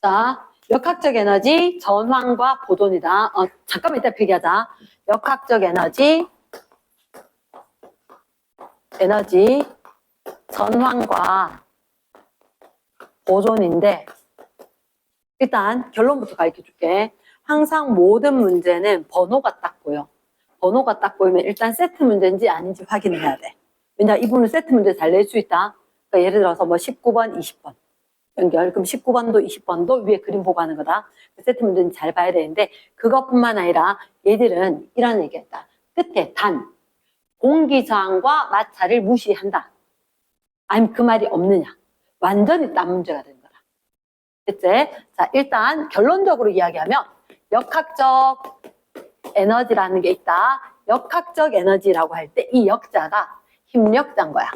자, 역학적 에너지 전환과 보존이다. 잠깐만 이따 필기하자. 역학적 에너지 전환과 보존인데 일단 결론부터 가르쳐 줄게. 항상 모든 문제는 번호가 딱 보여. 번호가 딱 보이면 일단 세트 문제인지 아닌지 확인해야 돼. 왜냐, 이분은 세트 문제 잘 낼 수 있다. 그러니까 예를 들어서 뭐 19번, 20번 연결. 그럼 19번도 20번도 위에 그림 보고 하는 거다. 세트 문제는 잘 봐야 되는데 그것뿐만 아니라 얘들은 이런 얘기했다. 끝에 단, 공기 저항과 마찰을 무시한다. 아니면 그 말이 없느냐. 완전히 딴 문제가 되는 거다. 됐지? 자, 일단 결론적으로 이야기하면 역학적 에너지라는 게 있다. 역학적 에너지라고 할 때 이 역자가 힘력자인 거야.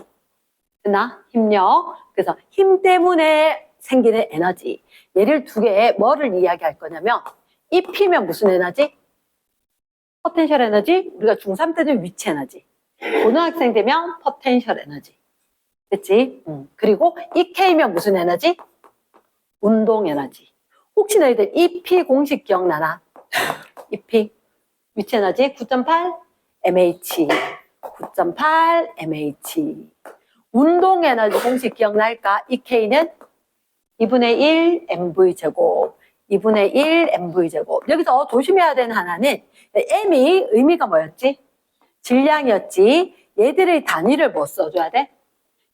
됐나? 힘력. 그래서 힘 때문에 생기는 에너지. 얘를 두 개에 뭐를 이야기할 거냐면 입히면 무슨 에너지? 포텐셜 에너지. 우리가 중3 때는 위치 에너지. 고등학생 되면 포텐셜 에너지. 됐지? 그리고 EK면 무슨 에너지? 운동 에너지. 혹시 너희들 EP 공식 기억나나? EP 위치 에너지 9.8 mH 9.8 mH 운동 에너지 공식 기억날까? EK는 2분의 1 mv제곱 2분의 1 mv제곱. 여기서 조심해야 되는 하나는 m이 의미가 뭐였지? 질량이었지. 얘들의 단위를 뭐 써줘야 돼?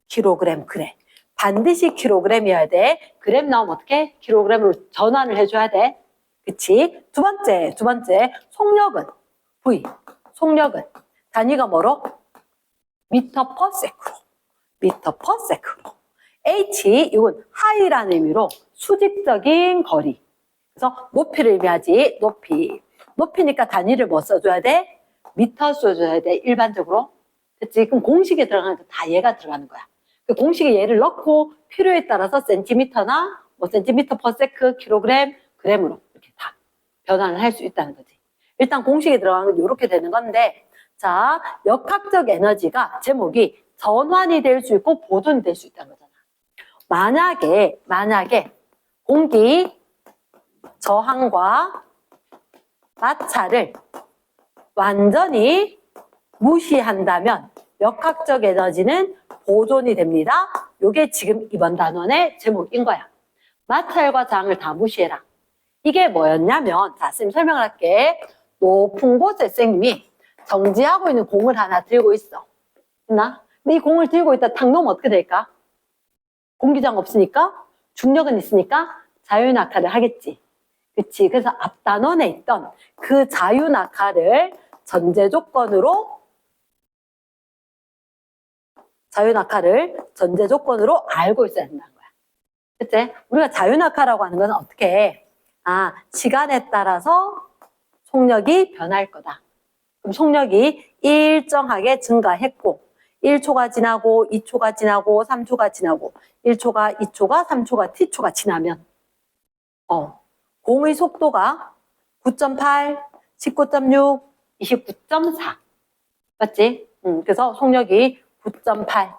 킬로그램, 그램. 반드시 킬로그램이어야 돼. 그램 나오면 어떻게? 킬로그램으로 전환을 해줘야 돼. 그치? 두 번째, 속력은 V. 속력은 단위가 뭐로? 미터 퍼 세크로. 미터 퍼 세크로. H, 이건 하이라는 의미로 수직적인 거리. 그래서 높이를 의미하지. 높이. 높이니까 단위를 뭐 써줘야 돼? 미터 써줘야 돼. 일반적으로. 됐지? 그럼 공식에 들어가니까 다 얘가 들어가는 거야. 그 공식에 얘를 넣고 필요에 따라서 센티미터나 뭐 센티미터 퍼 세크, 킬로그램, 그램으로 이렇게 다 변환을 할 수 있다는 거지. 일단 공식에 들어가는 건 이렇게 되는 건데, 자, 역학적 에너지가 제목이 전환이 될 수 있고 보존이 될 수 있다는 거잖아. 만약에 공기 저항과 마찰을 완전히 무시한다면 역학적 에너지는 보존이 됩니다. 이게 지금 이번 단원의 제목인 거야. 마찰과 저항을 다 무시해라. 이게 뭐였냐면, 자, 선생님 설명을 할게. 높은 곳에 선생님이 정지하고 있는 공을 하나 들고 있어. 있나? 근데 이 공을 들고 있다 탁 놓으면 어떻게 될까? 공기저항 없으니까, 중력은 있으니까 자유낙하를 하겠지. 그치? 그래서 앞 단원에 있던 그 자유낙하를 전제 조건으로 알고 있어야 된다는 거야. 그치? 우리가 자유낙하라고 하는 건 어떻게 해? 시간에 따라서 속력이 변할 거다. 그럼 속력이 일정하게 증가했고 1초가 지나고 2초가 지나고 3초가 지나고 1초가 2초가 3초가 t초가 지나면 공의 속도가 9.8, 19.6, 29.4 맞지? 그래서 속력이 9.8,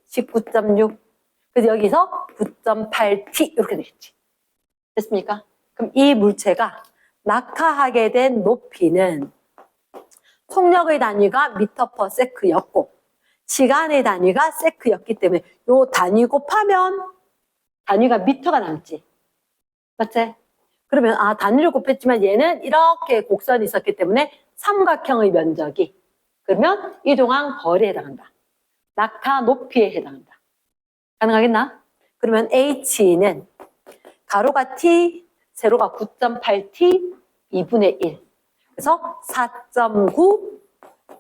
19.6 그래서 여기서 9.8t 이렇게 되겠지. 됐습니까? 그럼 이 물체가 낙하하게 된 높이는 속력의 단위가 미터 퍼 세크였고 시간의 단위가 세크였기 때문에 요 단위 곱하면 단위가 미터가 남지. 맞지? 그러면 단위를 곱했지만 얘는 이렇게 곡선이 있었기 때문에 삼각형의 면적이 그러면 이동한 거리에 해당한다. 낙하 높이에 해당한다. 가능하겠나? 그러면 H는 가로가 T, 세로가 9.8T, 2분의 1. 그래서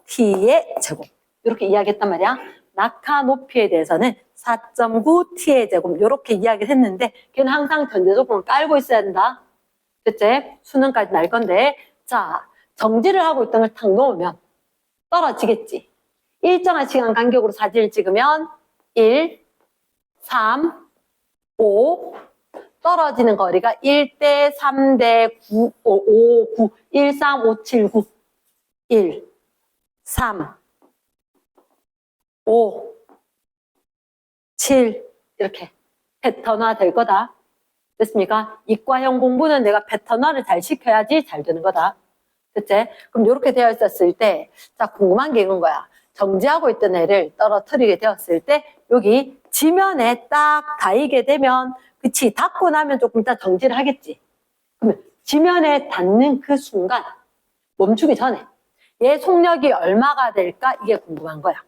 4.9T의 제곱. 이렇게 이야기했단 말이야. 낙하 높이에 대해서는 4.9T의 제곱. 이렇게 이야기를 했는데 걔는 항상 전제조건을 깔고 있어야 된다. 됐지? 수능까지 날 건데 자, 정지를 하고 있던 걸 탁 놓으면 떨어지겠지. 일정한 시간 간격으로 사진을 찍으면 1, 3, 5 떨어지는 거리가 1대 3대 9, 5, 9, 1, 3, 5, 7, 9 1, 3, 5, 7 이렇게 패턴화 될 거다. 됐습니까? 이과형 공부는 내가 패턴화를 잘 시켜야지 잘 되는 거다. 그치? 그럼 이렇게 되어 있었을 때, 자, 궁금한 게 이건 거야. 정지하고 있던 애를 떨어뜨리게 되었을 때, 여기 지면에 딱 닿이게 되면, 그치? 닿고 나면 조금 이따 정지를 하겠지. 그러면 지면에 닿는 그 순간, 멈추기 전에, 얘 속력이 얼마가 될까? 이게 궁금한 거야.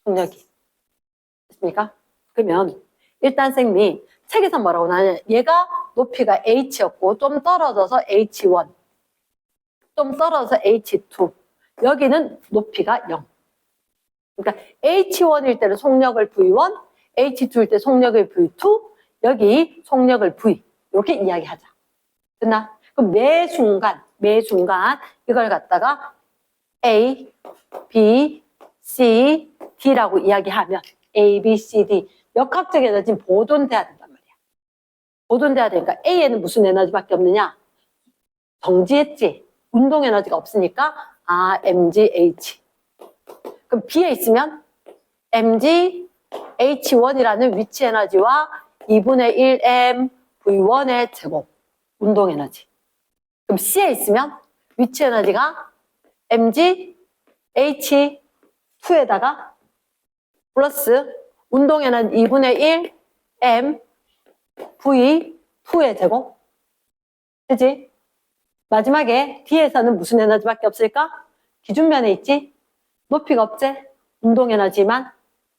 속력이. 됐습니까? 그러면, 일단 쌤이 책에서 뭐라고 나냐면, 얘가 높이가 h였고, 좀 떨어져서 h1. 좀 떨어져서 H2. 여기는 높이가 0. 그러니까 H1일 때는 속력을 V1, H2일 때 속력을 V2, 여기 속력을 V. 이렇게 이야기하자. 됐나? 그럼 매 순간 이걸 갖다가 A, B, C, D라고 이야기하면 A, B, C, D 역학적 에너지는 보존돼야 된단 말이야. 보존돼야 되니까 A에는 무슨 에너지밖에 없느냐? 정지했지. 운동 에너지가 없으니까 mgh. 그럼 B에 있으면 mgh1이라는 위치 에너지와 2분의 1m v1의 제곱 운동 에너지. 그럼 C에 있으면 위치 에너지가 mgh2에다가 플러스 운동 에너지 2분의 1 m v2의 제곱. 그치? 마지막에 D에서는 무슨 에너지밖에 없을까? 기준면에 있지? 높이가 없지? 운동 에너지만.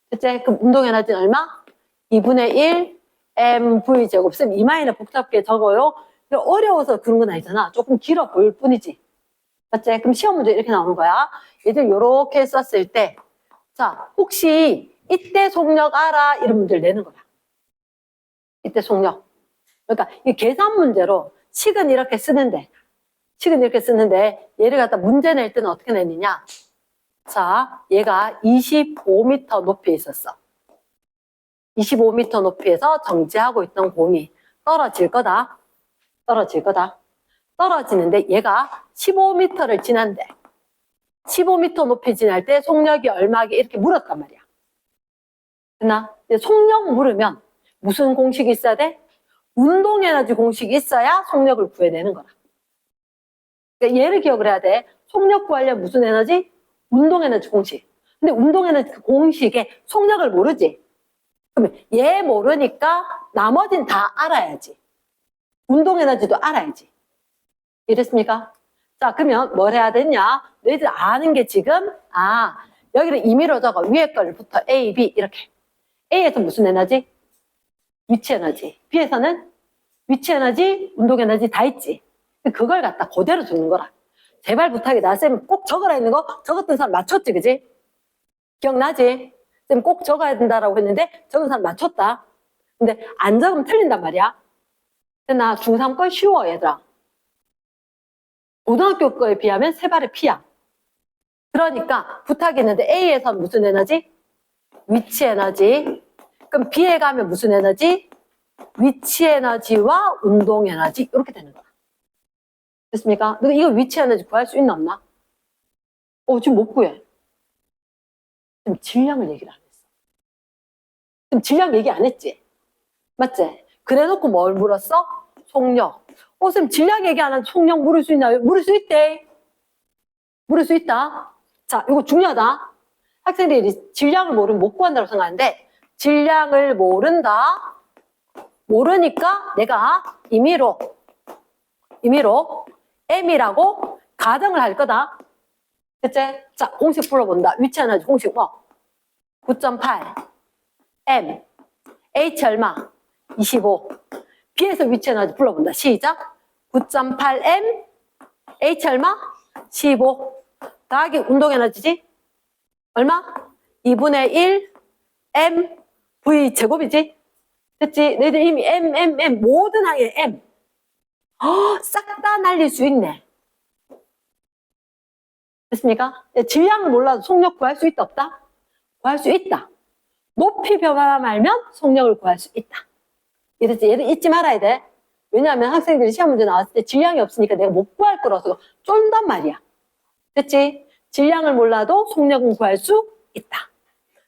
그치? 그럼 운동 에너지는 얼마? 2분의 1 mv 제곱. 쌤 이마에는 복잡하게 적어요. 어려워서 그런 건 아니잖아. 조금 길어 보일 뿐이지. 맞지? 그럼 시험 문제 이렇게 나오는 거야. 얘들 요렇게 썼을 때, 자, 혹시 이때 속력 알아? 이런 문제를 내는 거야. 이때 속력. 그러니까 이 계산 문제로 식은 이렇게 쓰는데 얘를 갖다 문제 낼 때는 어떻게 내느냐? 자, 얘가 25m 높이에 있었어. 25m 높이에서 정지하고 있던 공이 떨어질 거다. 떨어지는데 얘가 15m를 지난대. 15m 높이 지날 때 속력이 얼마게 이렇게 물었단 말이야. 됐나? 속력 물으면 무슨 공식이 있어야 돼? 운동에너지 공식이 있어야 속력을 구해내는 거라. 그러니까 얘를 기억을 해야 돼. 속력 구하려면 무슨 에너지? 운동에너지 공식. 근데 운동에너지 공식에 속력을 모르지. 그러면 얘 모르니까 나머지는 다 알아야지. 운동에너지도 알아야지. 이랬습니까? 자, 그러면 뭘 해야 되냐? 너희들 아는 게 지금 여기를 임의로 적어. 위에 걸부터 A, B 이렇게. A에서 무슨 에너지? 위치 에너지. B에서는 위치 에너지, 운동 에너지 다 있지. 그걸 갖다 그대로 적는 거라. 제발 부탁이다. 쌤 꼭 적으라 했는 거 적었던 사람 맞췄지, 그지? 기억나지? 쌤 꼭 적어야 된다라고 했는데 적은 사람 맞췄다. 근데 안 적으면 틀린단 말이야. 근데 나 중3 거 쉬워, 얘들아. 고등학교 거에 비하면 세 발의 피야. 그러니까 부탁이 있는데 A에서 무슨 에너지? 위치 에너지. 그럼 B에 가면 무슨 에너지? 위치 에너지와 운동 에너지. 이렇게 되는 거야. 됐습니까? 근데 이거 위치 에너지 구할 수 있나 없나? 지금 못 구해. 지금 질량을 얘기를 안 했어. 지금 질량 얘기 안 했지? 맞지? 그래 놓고 뭘 물었어? 속력. 쌤 질량 얘기 안 하는 속력 물을 수 있나요? 물을 수 있대. 물을 수 있다. 자, 이거 중요하다. 학생들이 질량을 모르면 못 구한다고 생각하는데 질량을 모른다. 모르니까 내가 임의로 M이라고 가정을 할 거다. 그치? 자, 공식 풀어본다. 위치 에너지 공식 뭐? 9.8 M H 얼마? 25 B에서 위치 에너지 불러본다. 시작. 9.8 M H 얼마? 15 더하기 운동 에너지지? 얼마? 2분의 1 M V 제곱이지? 됐지? 너희들 이미 M 모든 항에 M 싹 다 날릴 수 있네. 됐습니까? 질량을 몰라도 속력 구할 수 있다 없다? 구할 수 있다. 높이 변화만 알면 속력을 구할 수 있다. 이랬지? 얘를 잊지 말아야 돼. 왜냐하면 학생들이 시험 문제 나왔을 때 질량이 없으니까 내가 못 구할 거라서 쫀단 말이야. 됐지? 질량을 몰라도 속력은 구할 수 있다.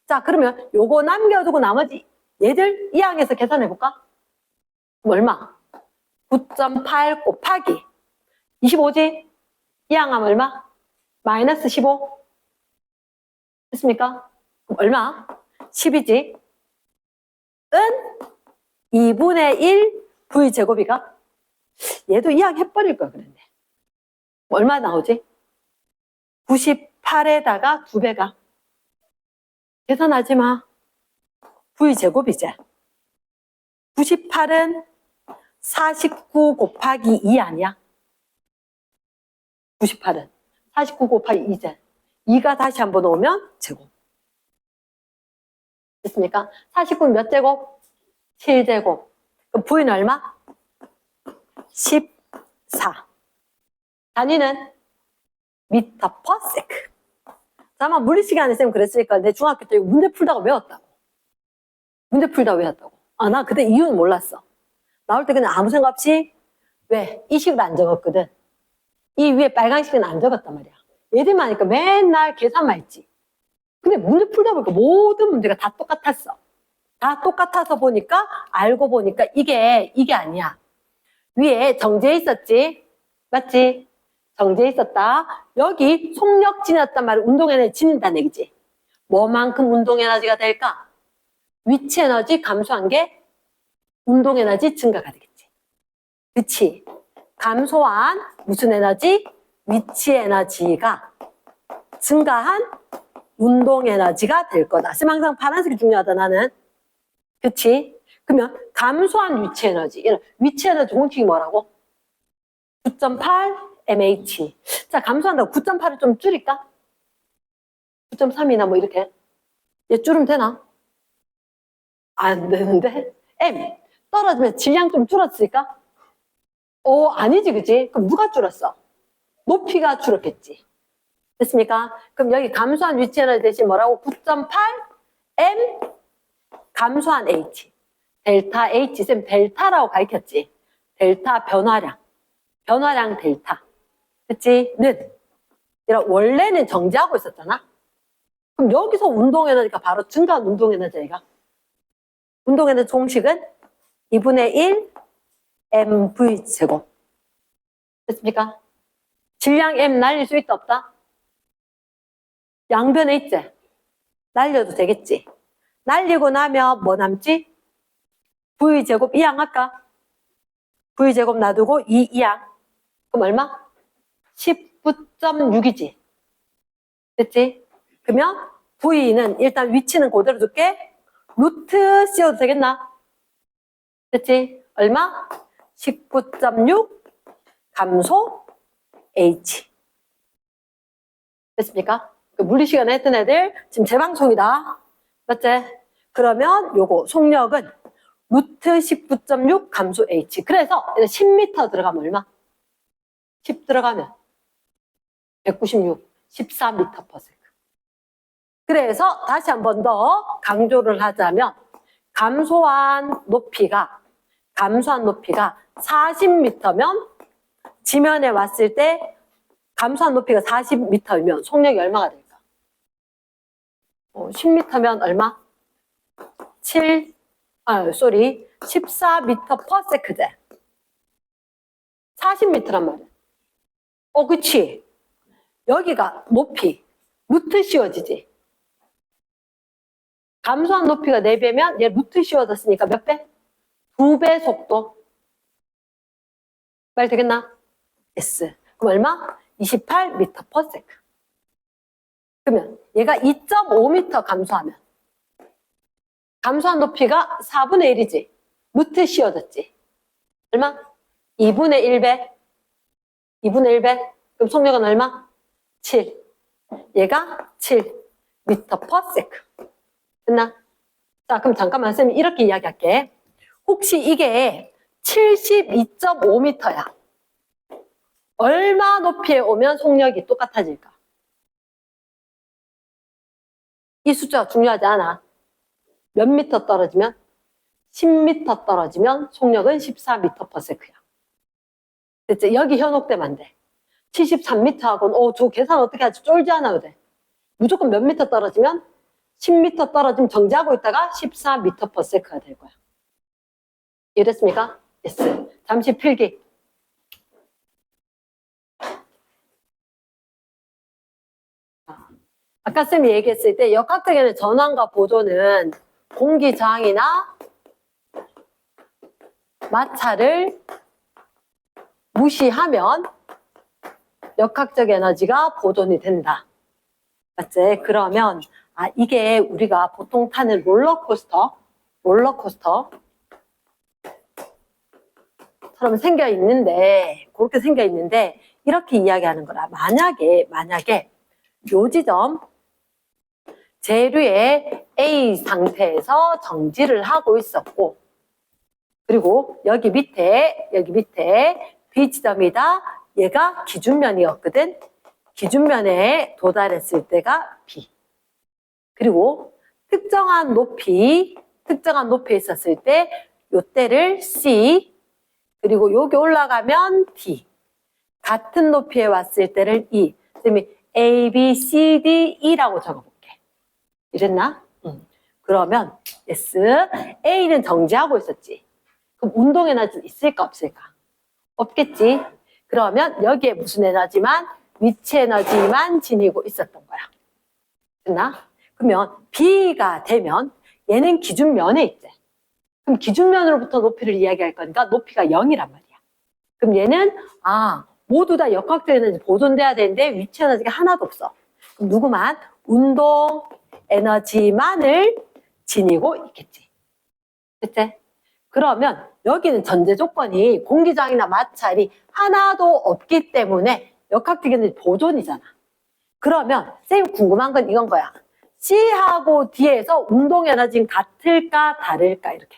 자, 그러면 요거 남겨두고 나머지 얘들 이 항에서 계산해 볼까? 얼마? 9.8 곱하기 25지? 이항하면 얼마? 마이너스 15. 됐습니까? 그럼 얼마? 10이지? 은 2분의 1 V제곱이가? 얘도 이항 해버릴 걸 그랬네. 얼마 나오지? 98에다가 2배가. 계산하지 마. V제곱이지. 98은 49 곱하기 2 아니야? 98은 49 곱하기 2제. 2가 다시 한번 오면 제곱. 됐습니까? 49는 몇 제곱? 7제곱. 그럼 V는 얼마? 14. 단위는 미터 퍼 세크. 아마 물리 시간에 쌤 그랬으니까 내 중학교 때 문제 풀다가 외웠다고. 문제 풀다가 외웠다고. 아, 나 그때 이유는 몰랐어. 나올 때 그냥 아무 생각 없이 왜? 이 식으로 안 적었거든. 이 위에 빨간식은 안 적었단 말이야. 얘들만 하니까 맨날 계산만 했지. 근데 문제 풀다 보니까 모든 문제가 다 똑같았어. 다 똑같아서 보니까 알고 보니까 이게 아니야. 위에 정지해 있었지? 맞지? 정지해 있었다. 여기 속력 지났단 말은 운동 에너지 지닌다는 얘기지. 뭐만큼 운동 에너지가 될까? 위치 에너지 감소한 게 운동 에너지 증가가 되겠지. 그치? 감소한 무슨 에너지? 위치 에너지가 증가한 운동 에너지가 될 거다. 쌤 항상 파란색이 중요하다 나는. 그치? 그러면 감소한 위치 에너지. 위치 에너지 공식이 뭐라고? 9.8 mH. 자, 감소한다고 9.8을 좀 줄일까? 9.3이나 뭐 이렇게. 얘 줄이면 되나? 안 되는데? M. 떨어지면 질량 좀 줄었을까? 아니지, 그치? 그럼 누가 줄었어? 높이가 줄었겠지. 됐습니까? 그럼 여기 감소한 위치 에너지 대신 뭐라고? 9.8 M 감소한 H. 델타 H. 쌤 델타라고 가르쳤지? 델타 변화량. 변화량 델타. 그치? 는. 원래는 정지하고 있었잖아? 그럼 여기서 운동 에너지가 바로 증가한 운동 에너지가. 운동 에너지 공식은 2분의 1 mv 제곱. 됐습니까? 질량 m 날릴 수 있다 없다? 양변에 있지? 날려도 되겠지? 날리고 나면 뭐 남지? v 제곱 이항 할까? v 제곱 놔두고 2 이항. 그럼 얼마? 19.6이지. 됐지? 그러면 v는 일단 위치는 그대로 둘게. 루트 씌워도 되겠나? 됐지? 얼마? 19.6 감소 H. 됐습니까? 물리 시간에 했던 애들 지금 재방송이다. 맞지? 그러면 요거 속력은 루트 19.6 감소 H. 그래서 10m 들어가면 얼마? 10 들어가면 196, 14m per second. 그래서 다시 한 번 더 강조를 하자면 감소한 높이가 40m면 지면에 왔을 때 감소한 높이가 40m면 속력이 얼마가 될까? 10m면 얼마? 14m per second. 40m란 말이야. 그치? 여기가 높이, 루트 씌워지지. 감소한 높이가 4배면 얘 루트 씌워졌으니까 몇 배? 2배 속도. 말 되겠나? S. 그럼 얼마? 28m per second. 그러면 얘가 2.5m 감소하면 감소한 높이가 4분의 1이지. 루트 씌워졌지. 얼마? 2분의 1배. 2분의 1배. 그럼 속력은 얼마? 7. 얘가 7m per second. 됐나? 자, 그럼 잠깐만 쌤이 이렇게 이야기할게. 혹시 이게 72.5m야. 얼마 높이에 오면 속력이 똑같아질까? 이 숫자가 중요하지 않아. 몇 미터 떨어지면? 10m 떨어지면 속력은 14m per second야. 됐지? 여기 현혹되면 안 돼. 73m하고는 저 계산 어떻게 하지? 쫄지 않아도 돼. 무조건 몇 미터 떨어지면 10m 떨어지면 정지하고 있다가 14m per second가 될 거야. 이해됐습니까? yes. 잠시 필기. 아까 쌤이 얘기했을 때 역학적인 전환과 보존은 공기 저항이나 마찰을 무시하면 역학적 에너지가 보존이 된다. 맞지? 그러면 이게 우리가 보통 타는 롤러코스터처럼 생겨 있는데, 그렇게 생겨 있는데 이렇게 이야기하는 거라. 만약에 요 지점 재료의 A 상태에서 정지를 하고 있었고, 그리고 여기 밑에 B 지점이다. 얘가 기준면이었거든. 기준면에 도달했을 때가 B. 그리고 특정한 높이에 있었을 때 요때를 C. 그리고 여기 올라가면 D. 같은 높이에 왔을 때를 E. 선생님이 A, B, C, D, E라고 적어볼게. 이랬나? 그러면 yes. A는 정지하고 있었지. 그럼 운동 에너지는 있을까 없을까? 없겠지. 그러면 여기에 무슨 에너지만? 위치 에너지만 지니고 있었던 거야. 됐나? 그러면 B가 되면 얘는 기준면에 있지. 그럼 기준면으로부터 높이를 이야기할 거니까 높이가 0이란 말이야. 그럼 얘는 모두 다 역학적 에너지 보존돼야 되는데 위치 에너지가 하나도 없어. 그럼 누구만? 운동 에너지만을 지니고 있겠지. 됐지? 그러면 여기는 전제 조건이 공기저항이나 마찰이 하나도 없기 때문에 역학적 에너지 보존이잖아. 그러면 쌤 궁금한 건 이건 거야. C하고 D에서 운동 에너지는 같을까 다를까 이렇게.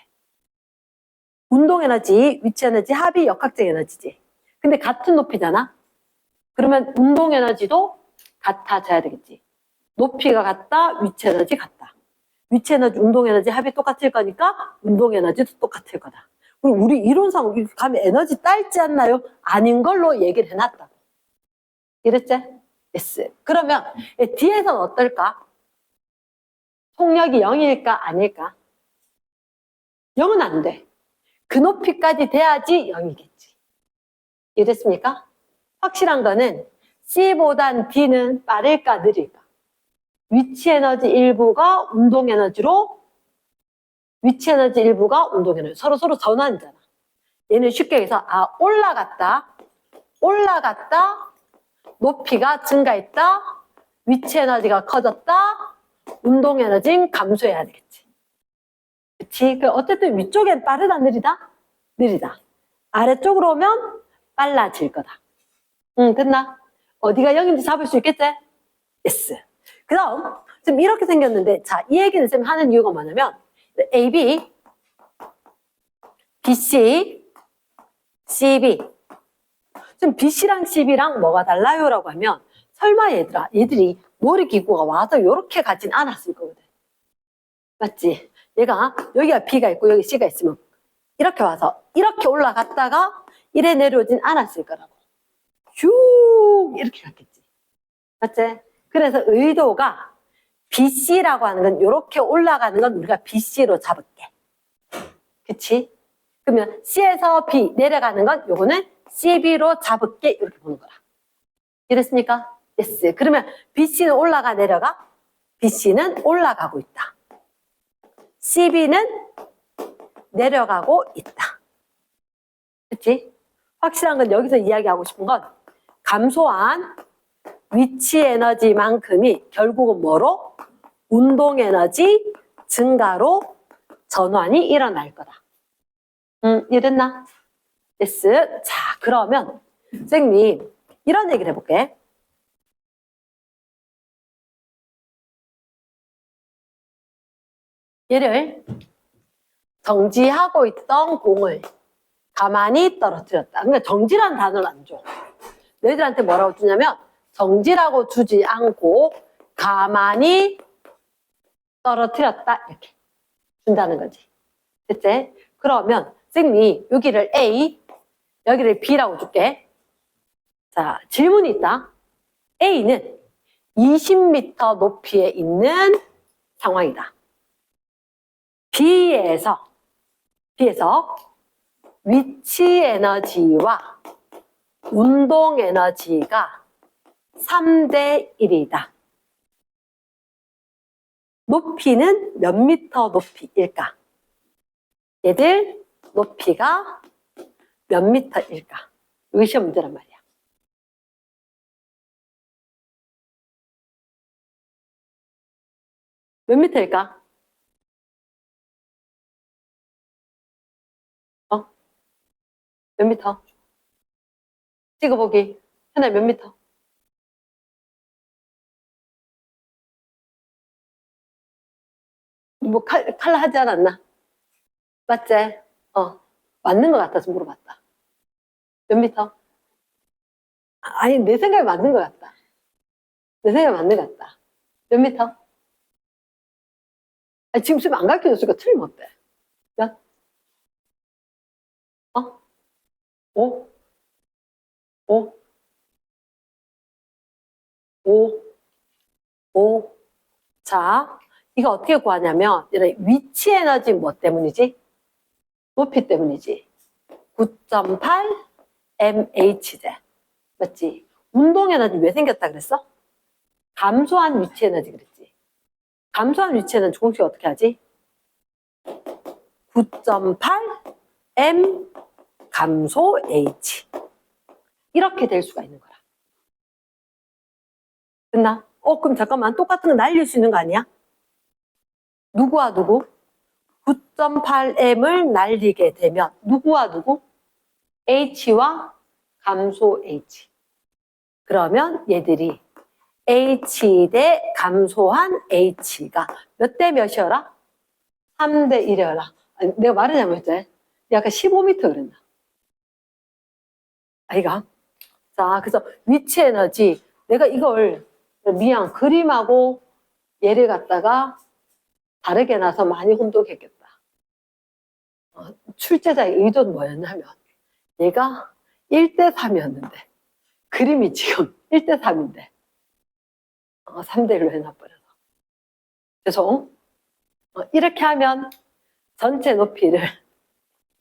운동 에너지, 위치 에너지, 합이 역학적 에너지지. 근데 같은 높이잖아. 그러면 운동 에너지도 같아져야 되겠지. 높이가 같다, 위치 에너지 같다. 위치 에너지, 운동 에너지 합이 똑같을 거니까 운동 에너지도 똑같을 거다. 그리고 우리 이론상 가면 에너지 딸지 않나요? 아닌 걸로 얘기를 해놨다. 이랬지? yes. 그러면 D에서는 어떨까? 속력이 0일까 아닐까? 0은 안 돼. 그 높이까지 돼야지 0이겠지. 이랬습니까? 확실한 거는 C보단 D는 빠를까 느릴까? 위치 에너지 일부가 운동 에너지로, 위치 에너지 일부가 운동 에너지. 서로 전환이잖아. 얘는 쉽게 해서 올라갔다, 높이가 증가했다, 위치 에너지가 커졌다, 운동 에너지는 감소해야 되겠지. 그치? 어쨌든 위쪽엔 빠르다, 느리다? 느리다. 아래쪽으로 오면 빨라질 거다. 됐나? 어디가 0인지 잡을 수 있겠지? yes. 그 다음, 지금 이렇게 생겼는데, 자, 이 얘기는 쌤이 하는 이유가 뭐냐면, AB, BC, CB. 지금 BC랑 CB랑 뭐가 달라요? 라고 하면, 설마 얘들이 놀이기구가 와서 이렇게 가진 않았을 거거든. 맞지? 얘가, 여기가 B가 있고 여기 C가 있으면, 이렇게 와서, 이렇게 올라갔다가, 이래 내려오진 않았을 거라고. 쭉, 이렇게 갔겠지. 맞지? 그래서 의도가 BC라고 하는 건 이렇게 올라가는 건 우리가 BC로 잡을게. 그치? 그러면 C에서 B 내려가는 건 요거는 CB로 잡을게 이렇게 보는 거라. 이랬습니까? yes. 그러면 BC는 올라가 내려가? BC는 올라가고 있다. CB는 내려가고 있다. 그치? 확실한 건 여기서 이야기하고 싶은 건 감소한 위치 에너지만큼이 결국은 뭐로? 운동 에너지 증가로 전환이 일어날 거다. 이랬나? yes. 자, 그러면 선생님 이런 얘기를 해볼게. 얘를 정지하고 있던 공을 가만히 떨어뜨렸다. 그러니까 정지라는 단어를 안 줘. 너희들한테 뭐라고 주냐면 정지라고 주지 않고 가만히 떨어뜨렸다 이렇게 준다는 거지. 됐지? 그러면 선생님이 여기를 A, 여기를 B라고 줄게. 자, 질문이 있다. A는 20m 높이에 있는 상황이다. B에서 위치 에너지와 운동 에너지가 3대 1이다. 높이는 몇 미터 높이일까? 얘들 높이가 몇 미터일까? 이게 시험 문제란 말이야. 몇 미터일까? 몇 미터? 찍어보기. 현아 몇 미터? 뭐 칼라 하지 않았나? 맞지? 맞는 것 같아서 물어봤다. 몇 미터? 아니, 내 생각에 맞는 것 같다. 내 생각에 맞는 것 같다. 몇 미터? 아니, 지금 안 가르쳐줬으니까 틀리면 어때? 몇? 5? 5? 5? 5? 자, 이거 어떻게 구하냐면, 위치 에너지 뭐 때문이지? 높이 때문이지. 9.8 mh제. 맞지? 운동 에너지 왜 생겼다 그랬어? 감소한 위치 에너지 그랬지. 감소한 위치 에너지 공식 어떻게 하지? 9.8 m 감소 h. 이렇게 될 수가 있는 거라. 됐나? 그럼 잠깐만. 똑같은 거 날릴 수 있는 거 아니야? 누구와 누구? 9.8m을 날리게 되면 누구와 누구? h와 감소 h. 그러면 얘들이 h 대 감소한 h가 몇 대 몇이어라? 3대 1이어라. 아니, 내가 말을 잘못했지? 내가 아까 15m 그랬나? 아이가? 자, 그래서 위치 에너지, 내가 이걸 미안 그림하고 얘를 갖다가 다르게 놔서 많이 혼동했겠다. 출제자의 의도는 뭐였냐면 얘가 1대 3이었는데 그림이 지금 1대 3인데 3대 1로 해놔버려서 죄송. 이렇게 하면 전체 높이를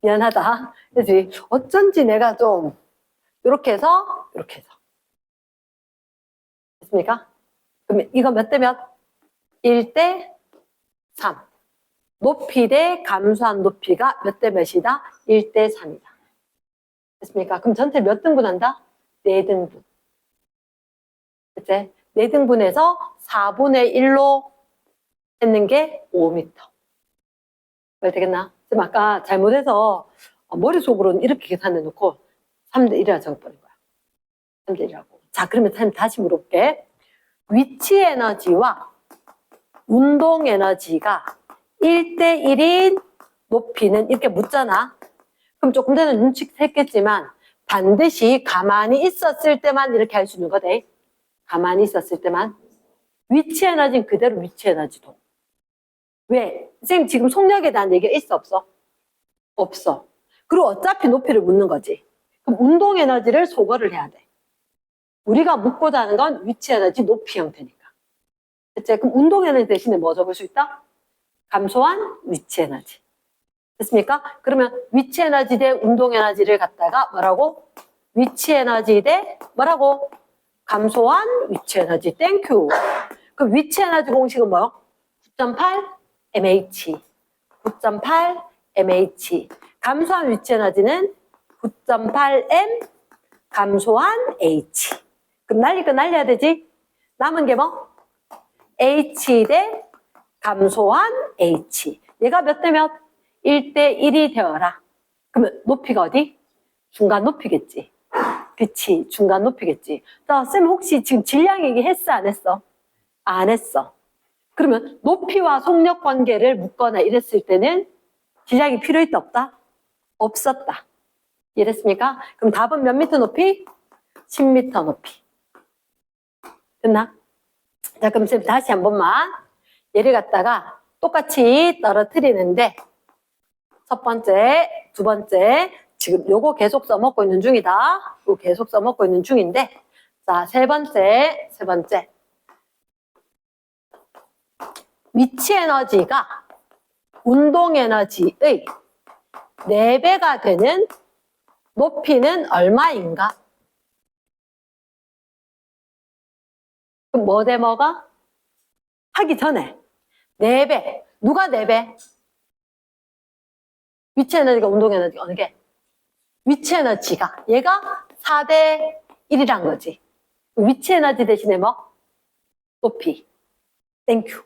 미안하다. 그래서 어쩐지 내가 좀 이렇게 해서 됐습니까? 그러면 이거 몇 대 몇? 1대 3. 높이 대 감소한 높이가 몇 대 몇이다? 1대 3이다. 됐습니까? 그럼 전체 몇 등분한다? 4등분. 그치? 4등분해서 4분의 1로 했는 게 5m. 왜 되겠나? 지금 아까 잘못해서 머릿속으로는 이렇게 계산해 놓고 3대 1이라 적어버린 거야. 3대 1이라고. 자, 그러면 다시 물어볼게. 위치 에너지와 운동 에너지가 1대 1인 높이는 이렇게 묻잖아. 그럼 조금 전에 눈치챘겠지만 반드시 가만히 있었을 때만 이렇게 할 수 있는 거다. 가만히 있었을 때만. 위치 에너지는 그대로 위치 에너지도. 왜? 선생님 지금 속력에 대한 얘기가 있어 없어? 없어. 그리고 어차피 높이를 묻는 거지. 그럼 운동 에너지를 소거를 해야 돼. 우리가 묻고자 하는 건 위치 에너지 높이 형태니까. 그치? 그럼 운동 에너지 대신에 뭐 적을 수 있다? 감소한 위치 에너지. 됐습니까? 그러면 위치 에너지 대 운동 에너지를 갖다가 뭐라고? 위치 에너지 대 뭐라고? 감소한 위치 에너지. 땡큐. 그럼 위치 에너지 공식은 뭐요? 9.8 mh. 9.8 mh. 감소한 위치 에너지는 9.8 m 감소한 h. 그럼 날릴 거 날려야 되지? 남은 게 뭐? h 대 감소한 h. 얘가 몇 대 몇? 1대 1이 되어라. 그러면 높이가 어디? 중간 높이겠지. 그치, 중간 높이겠지. 자, 쌤 혹시 지금 질량 얘기했어, 안 했어? 안 했어. 그러면 높이와 속력 관계를 묻거나 이랬을 때는 질량이 필요했다, 없다? 없었다. 이해됐습니까? 그럼 답은 몇 미터 높이? 10m 높이. 됐나? 자, 그럼 쌤 다시 한 번만 얘를 갖다가 똑같이 떨어뜨리는데 첫 번째, 두 번째, 지금 요거 계속 써먹고 있는 중이다. 요거 계속 써먹고 있는 중인데, 자, 세 번째. 위치 에너지가 운동 에너지의 4배가 되는 높이는 얼마인가? 그럼 뭐 대 뭐가? 하기 전에 4배. 누가 4배? 위치 에너지가 운동 에너지 어느 게? 위치 에너지가 얘가 4대 1이란 거지. 위치 에너지 대신에 뭐? 높이. 땡큐.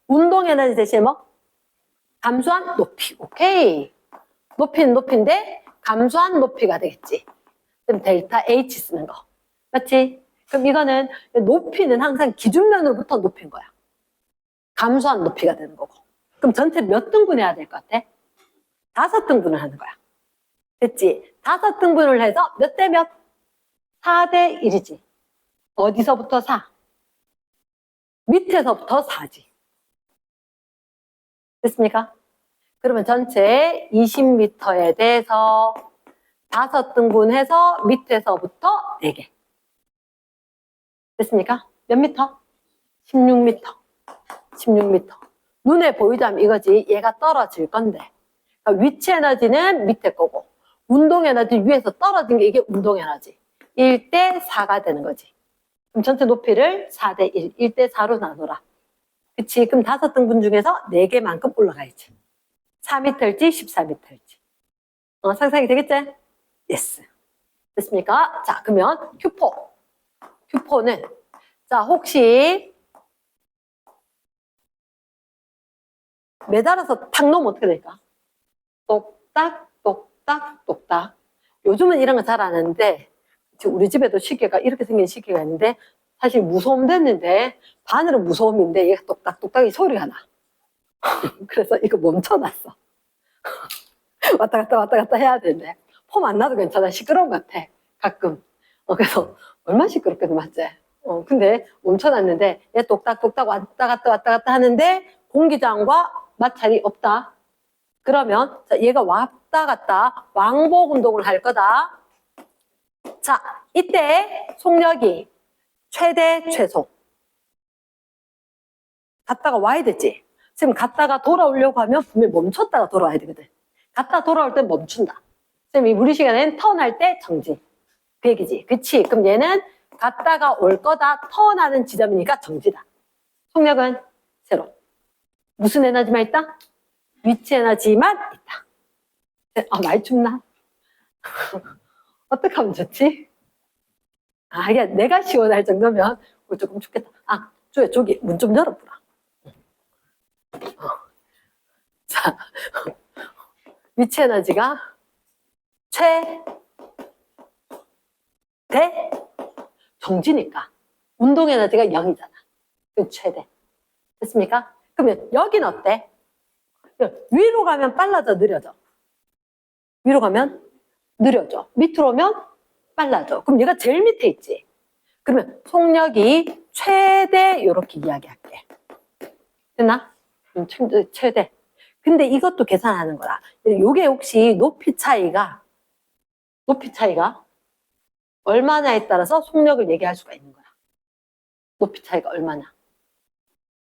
운동 에너지 대신에 뭐? 감소한 높이. 오케이. 높이는 높이인데 감소한 높이가 되겠지. 그럼 델타 H 쓰는 거. 맞지? 그럼 이거는 높이는 항상 기준면으로부터 높인 거야. 감소한 높이가 되는 거고. 그럼 전체 몇 등분해야 될 것 같아? 5등분을 하는 거야. 됐지? 5등분을 해서 몇 대 몇? 4대 1이지. 어디서부터 4? 밑에서부터 4지. 됐습니까? 그러면 전체 20m에 대해서 5등분해서 밑에서부터 4개. 됐습니까? 몇 미터? 16m. 16m. 눈에 보이자면 이거지. 얘가 떨어질 건데. 그러니까 위치 에너지는 밑에 거고 운동 에너지 위에서 떨어진 게 이게 운동 에너지. 1대 4가 되는 거지. 그럼 전체 높이를 4대 1, 1대 4로 나누라. 그치? 그럼 5등분 중에서 4개만큼 올라가야지. 4m일지 14m일지. 상상이 되겠지? 예스. 됐습니까? 자, 그러면 Q4. Q4는 자, 혹시 매달아서 탁 놓으면 어떻게 될까? 똑딱, 똑딱, 똑딱. 요즘은 이런 거 잘 안 하는데 우리 집에도 시계가 이렇게 생긴 시계가 있는데 사실 무소음 됐는데 바늘은 무소음인데 얘가 똑딱똑딱이 소리가 나. 그래서 이거 멈춰놨어. 왔다 갔다 해야 되는데 폼 안 나도 괜찮아. 시끄러운 것 같아. 가끔. 그래서 얼마나 시끄럽게도 맞지? 근데 멈춰놨는데 얘 똑딱똑딱 왔다 갔다 하는데 공기장과 마찰이 없다. 그러면 자, 얘가 왔다 갔다 왕복 운동을 할 거다. 자, 이때 속력이 최대 최소. 갔다가 와야 되지. 지금 갔다가 돌아오려고 하면 분명히 멈췄다가 돌아와야 되거든. 갔다 돌아올 때 멈춘다. 지금 이 무리 시간에는 턴할 때 정지. 그 얘기지. 그치? 그럼 얘는 갔다가 올 거다. 턴하는 지점이니까 정지다. 속력은 제로. 무슨 에너지만 있다? 위치 에너지만 있다. 많이 춥나? 어떻게 하면 좋지? 이게 내가 시원할 정도면 조금 춥겠다. 저기 문 좀 열어보라. 자, 위치 에너지가 최대 정지니까 운동 에너지가 0이잖아. 그 최대. 됐습니까? 그러면 여긴 어때? 위로 가면 빨라져, 느려져? 위로 가면 느려져. 밑으로 오면 빨라져. 그럼 얘가 제일 밑에 있지. 그러면 속력이 최대 이렇게 이야기할게. 됐나? 최대. 근데 이것도 계산하는 거라. 이게 혹시 높이 차이가 얼마냐에 따라서 속력을 얘기할 수가 있는 거야. 높이 차이가 얼마냐.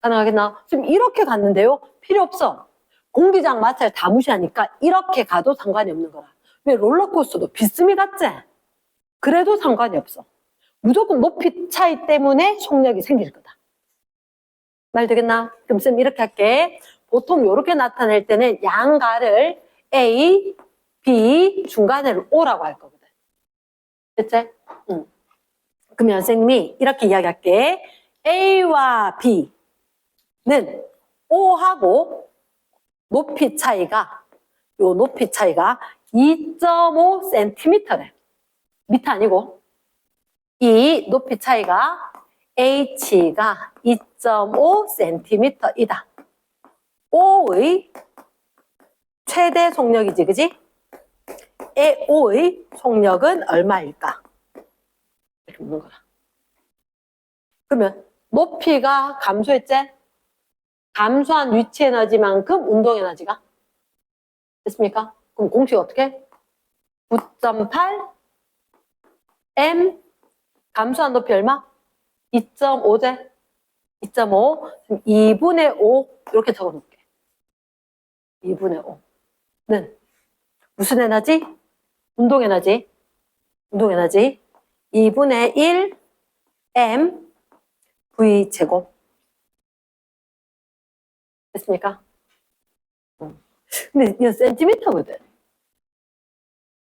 가능하겠나? 지금 이렇게 갔는데요. 필요 없어. 공기장 마찰 다 무시하니까 이렇게 가도 상관이 없는 거라. 왜 롤러코스터도 비스듬히 갔지? 그래도 상관이 없어. 무조건 높이 차이 때문에 속력이 생길 거다. 말 되겠나? 그럼 쌤 이렇게 할게. 보통 이렇게 나타낼 때는 양가를 A, B, 중간에를 O라고 할 거거든. 됐지? 그러면 선생님이 이렇게 이야기할게. A와 B는 O하고 높이 차이가 2.5cm래. 미터 아니고. 이 높이 차이가 H가 2.5cm이다. O의 최대 속력이지, 그지? O의 속력은 얼마일까? 이렇게 묻는 거라. 그러면 높이가 감소했지? 감소한 위치 에너지만큼 운동 에너지가 됐습니까? 그럼 공식 어떻게? 9.8 M 감소한 높이 얼마? 2.5제 2.5 2분의 5 이렇게 적어놓을게. 2분의 5는 무슨 에너지? 운동 에너지. 운동 에너지. 2분의 1 m v 제곱. 됐습니까? 근데 이거 센티미터거든.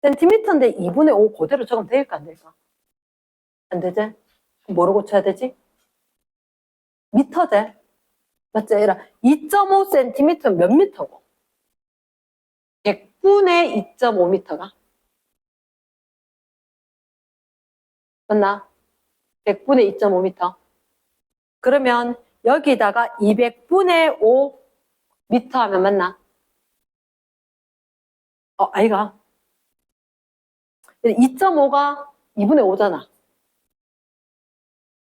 센티미터인데 2분의 5 그대로 적으면 될까 안 될까? 안 되지? 뭐로 고쳐야 되지? 미터제. 맞지? 2.5cm 몇 미터고? 100분의 2.5m가? 맞나? 100분의 2.5m. 그러면 여기다가 200분의 5m 하면 맞나? 아이가. 2.5가 2분의 5잖아.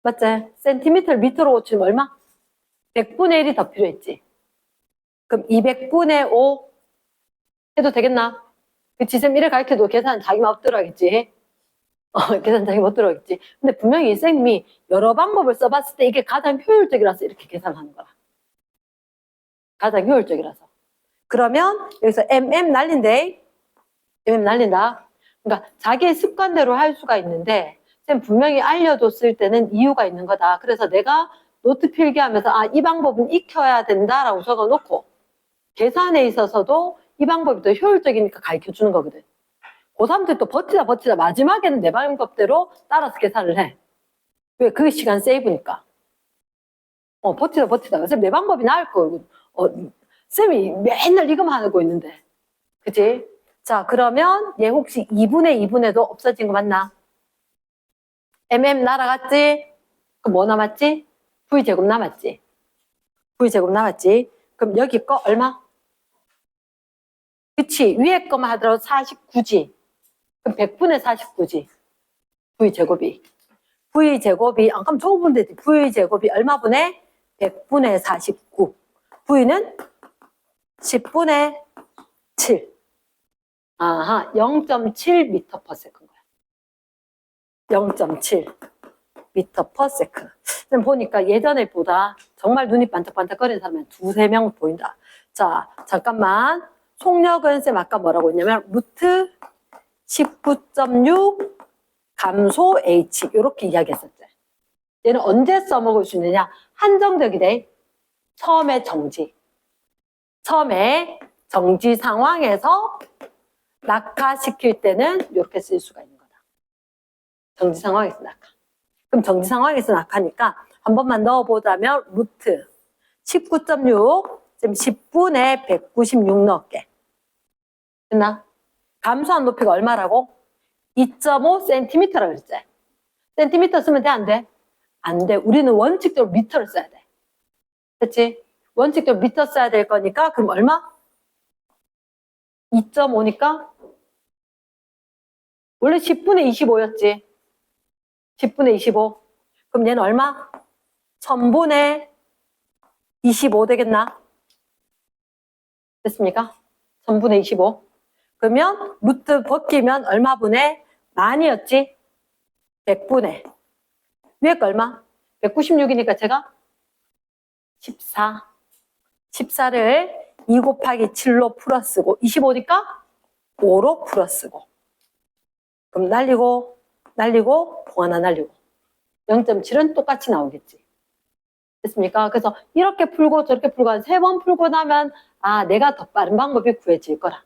맞지? 센티미터를 미터로 고치면 얼마? 100분의 1이 더 필요했지. 그럼 200분의 5 해도 되겠나? 지쌤 1을 가르쳐도 계산 자기 마음대로 하겠지. 계산 자기 마음대로 하겠지. 근데 분명히 이 쌤이 여러 방법을 써봤을 때 이게 가장 효율적이라서 이렇게 계산하는 거야. 가장 효율적이라서. 그러면 여기서 MM 날린대. MM 날린다. 그러니까 자기의 습관대로 할 수가 있는데 쌤 분명히 알려줬을 때는 이유가 있는 거다. 그래서 내가 노트 필기하면서 이 방법은 익혀야 된다라고 적어놓고 계산에 있어서도 이 방법이 더 효율적이니까 가르쳐주는 거거든. 고3들 또 버티다 마지막에는 내 방법대로 따라서 계산을 해. 왜? 그게 시간 세이브니까. 버티다. 쌤 내 방법이 나을 거고. 쌤이 맨날 이거만 하고 있는데. 그치? 자, 그러면 얘 혹시 2분의 2분에도 없어진 거 맞나? MM 날아갔지? 그럼 뭐 남았지? V제곱 남았지? V제곱 남았지? 그럼 여기 거 얼마? 그치? 위에 거만 하더라도 49지? 그럼 100분의 49지? V제곱이. V제곱이, 그럼 적어보면 되지. V제곱이 얼마 분의? 100분의 49. V는 10분의 7. 아하, 0.7m/s 거야. 0.7 m/s. 지금 보니까 예전에 보다 정말 눈이 반짝반짝거리는 사람이 두세 명 보인다. 자, 잠깐만. 속력은 쌤 아까 뭐라고 했냐면 루트 19.6 감소 h 이렇게 이야기했었지. 얘는 언제 써먹을 수 있느냐? 한정적이래. 처음에 정지 상황에서 낙하시킬 때는 이렇게 쓸 수가 있는 거다. 정지 상황에서 낙하. 그럼 정지 상황에서 낙하니까 한 번만 넣어보자면 루트 19.6 지금 10분의 196 넣을게. 됐나? 감소한 높이가 얼마라고? 2.5cm라고 그랬지? 센티미터 쓰면 돼? 안 돼? 안 돼. 우리는 원칙적으로 미터를 써야 돼. 그치? 원칙적으로 미터 써야 될 거니까 그럼 얼마? 2.5니까 원래 10분의 25였지. 10분의 25. 그럼 얘는 얼마? 1000분의 25 되겠나? 됐습니까? 1000분의 25. 그러면 루트 벗기면 얼마 분의? 만이었지? 100분의. 위에 거 얼마? 196이니까 제가 14. 14를 2 곱하기 7로 풀어쓰고 25니까 5로 풀어쓰고. 그럼 날리고 공 하나 날리고 0.7은 똑같이 나오겠지. 됐습니까? 그래서 이렇게 풀고 저렇게 풀고 한 3번 풀고 나면 내가 더 빠른 방법이 구해질 거라.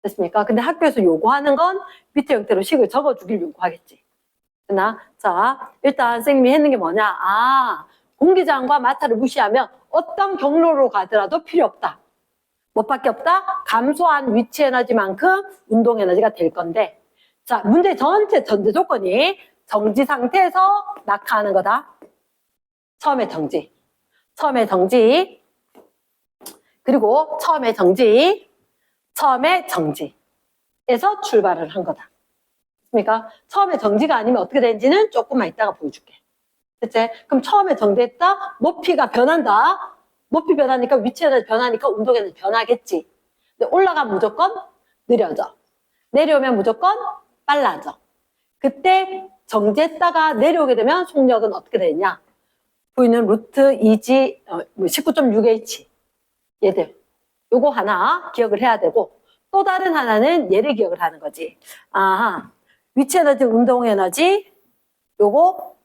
됐습니까? 근데 학교에서 요구하는 건 밑에 형태로 식을 적어주길 요구하겠지. 자, 일단 선생님이 했는 게 뭐냐? 공기장과 마타를 무시하면 어떤 경로로 가더라도 필요 없다. 뭐밖에 없다? 감소한 위치 에너지만큼 운동 에너지가 될 건데, 자, 문제 전체 전제 조건이 정지 상태에서 낙하하는 거다. 처음에 정지. 그리고 처음에 정지에서 출발을 한 거다. 그러니까 처음에 정지가 아니면 어떻게 되는지는 조금만 이따가 보여줄게. 됐지? 그럼 처음에 정지했다. 높이가 변한다. 높이 변하니까 위치 에너지 변하니까 운동 에너지 변하겠지. 근데 올라가면 무조건 느려져. 내려오면 무조건 빨라져. 그때 정지했다가 내려오게 되면 속력은 어떻게 되느냐? V는 루트 2G 19.6H 얘들 요거 하나 기억을 해야 되고, 또 다른 하나는 얘를 기억을 하는 거지. 아하. 위치 에너지, 운동 에너지. 요거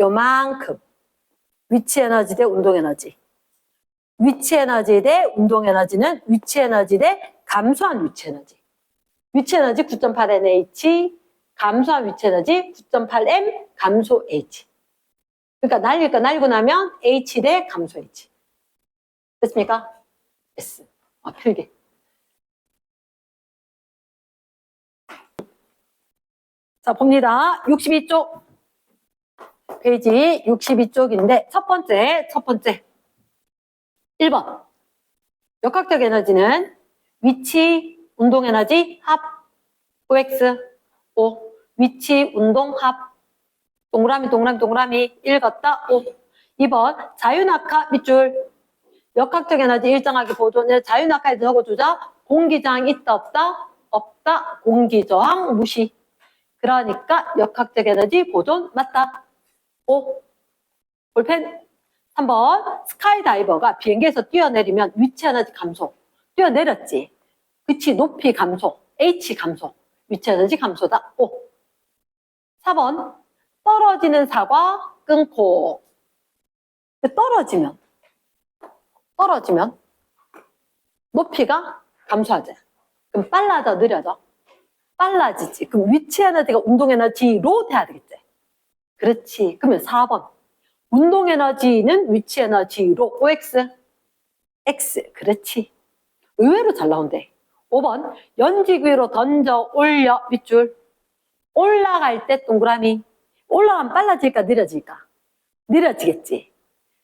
요만큼. 위치 에너지 대 운동 에너지. 위치 에너지 대 운동 에너지는 위치 에너지 대 감소한 위치 에너지. 위치 에너지 9.8NH, 감소한 위치 에너지 9.8M, 감소 H. 그러니까 날리고 나면 H 대 감소 H. 됐습니까? S. 필기. 자, 봅니다. 62쪽. 페이지 62쪽인데, 첫 번째. 1번. 역학적 에너지는 위치, 운동 에너지, 합, OX, O. 위치, 운동, 합. 동그라미, 읽었다, O. 2번. 자유낙하 밑줄. 역학적 에너지 일정하게 보존. 자유낙하에 적어주자. 공기저항 있다, 없다? 없다. 공기저항 무시. 그러니까 역학적 에너지 보존 맞다. O. 볼펜. 3번. 스카이다이버가 비행기에서 뛰어내리면 위치 에너지 감소. 뛰어내렸지. 그치. 높이 감소. H 감소. 위치 에너지 감소다. O. 4번. 떨어지는 사과 끊고. 떨어지면 높이가 감소하지. 그럼 빨라져, 느려져? 빨라지지. 그럼 위치 에너지가 운동 에너지로 돼야 되겠지. 그렇지. 그러면 4번. 운동 에너지는 위치 에너지로 OX, X. 그렇지. 의외로 잘 나온대. 5번. 연직 위로 던져 올려 밑줄. 올라갈 때 동그라미. 올라가면 빨라질까 느려질까? 느려지겠지.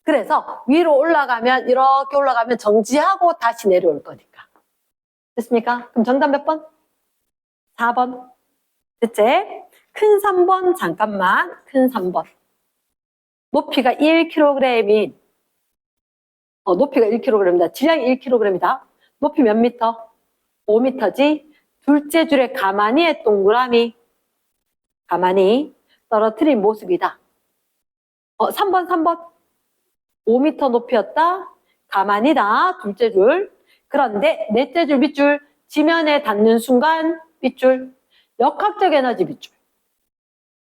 그래서 위로 올라가면 이렇게 올라가면 정지하고 다시 내려올 거니까. 됐습니까? 그럼 정답 몇 번? 4번. 됐지? 큰 3번 잠깐만. 큰 3번. 높이가 1kg인 높이가 1kg이다. 질량이 1kg이다. 높이 몇 미터? 5m지. 둘째 줄에 가만히의 동그라미. 가만히 떨어뜨린 모습이다. 3번. 5m 높이였다. 가만히다. 둘째 줄. 그런데 넷째 줄 밑줄. 지면에 닿는 순간 밑줄. 역학적 에너지 밑줄.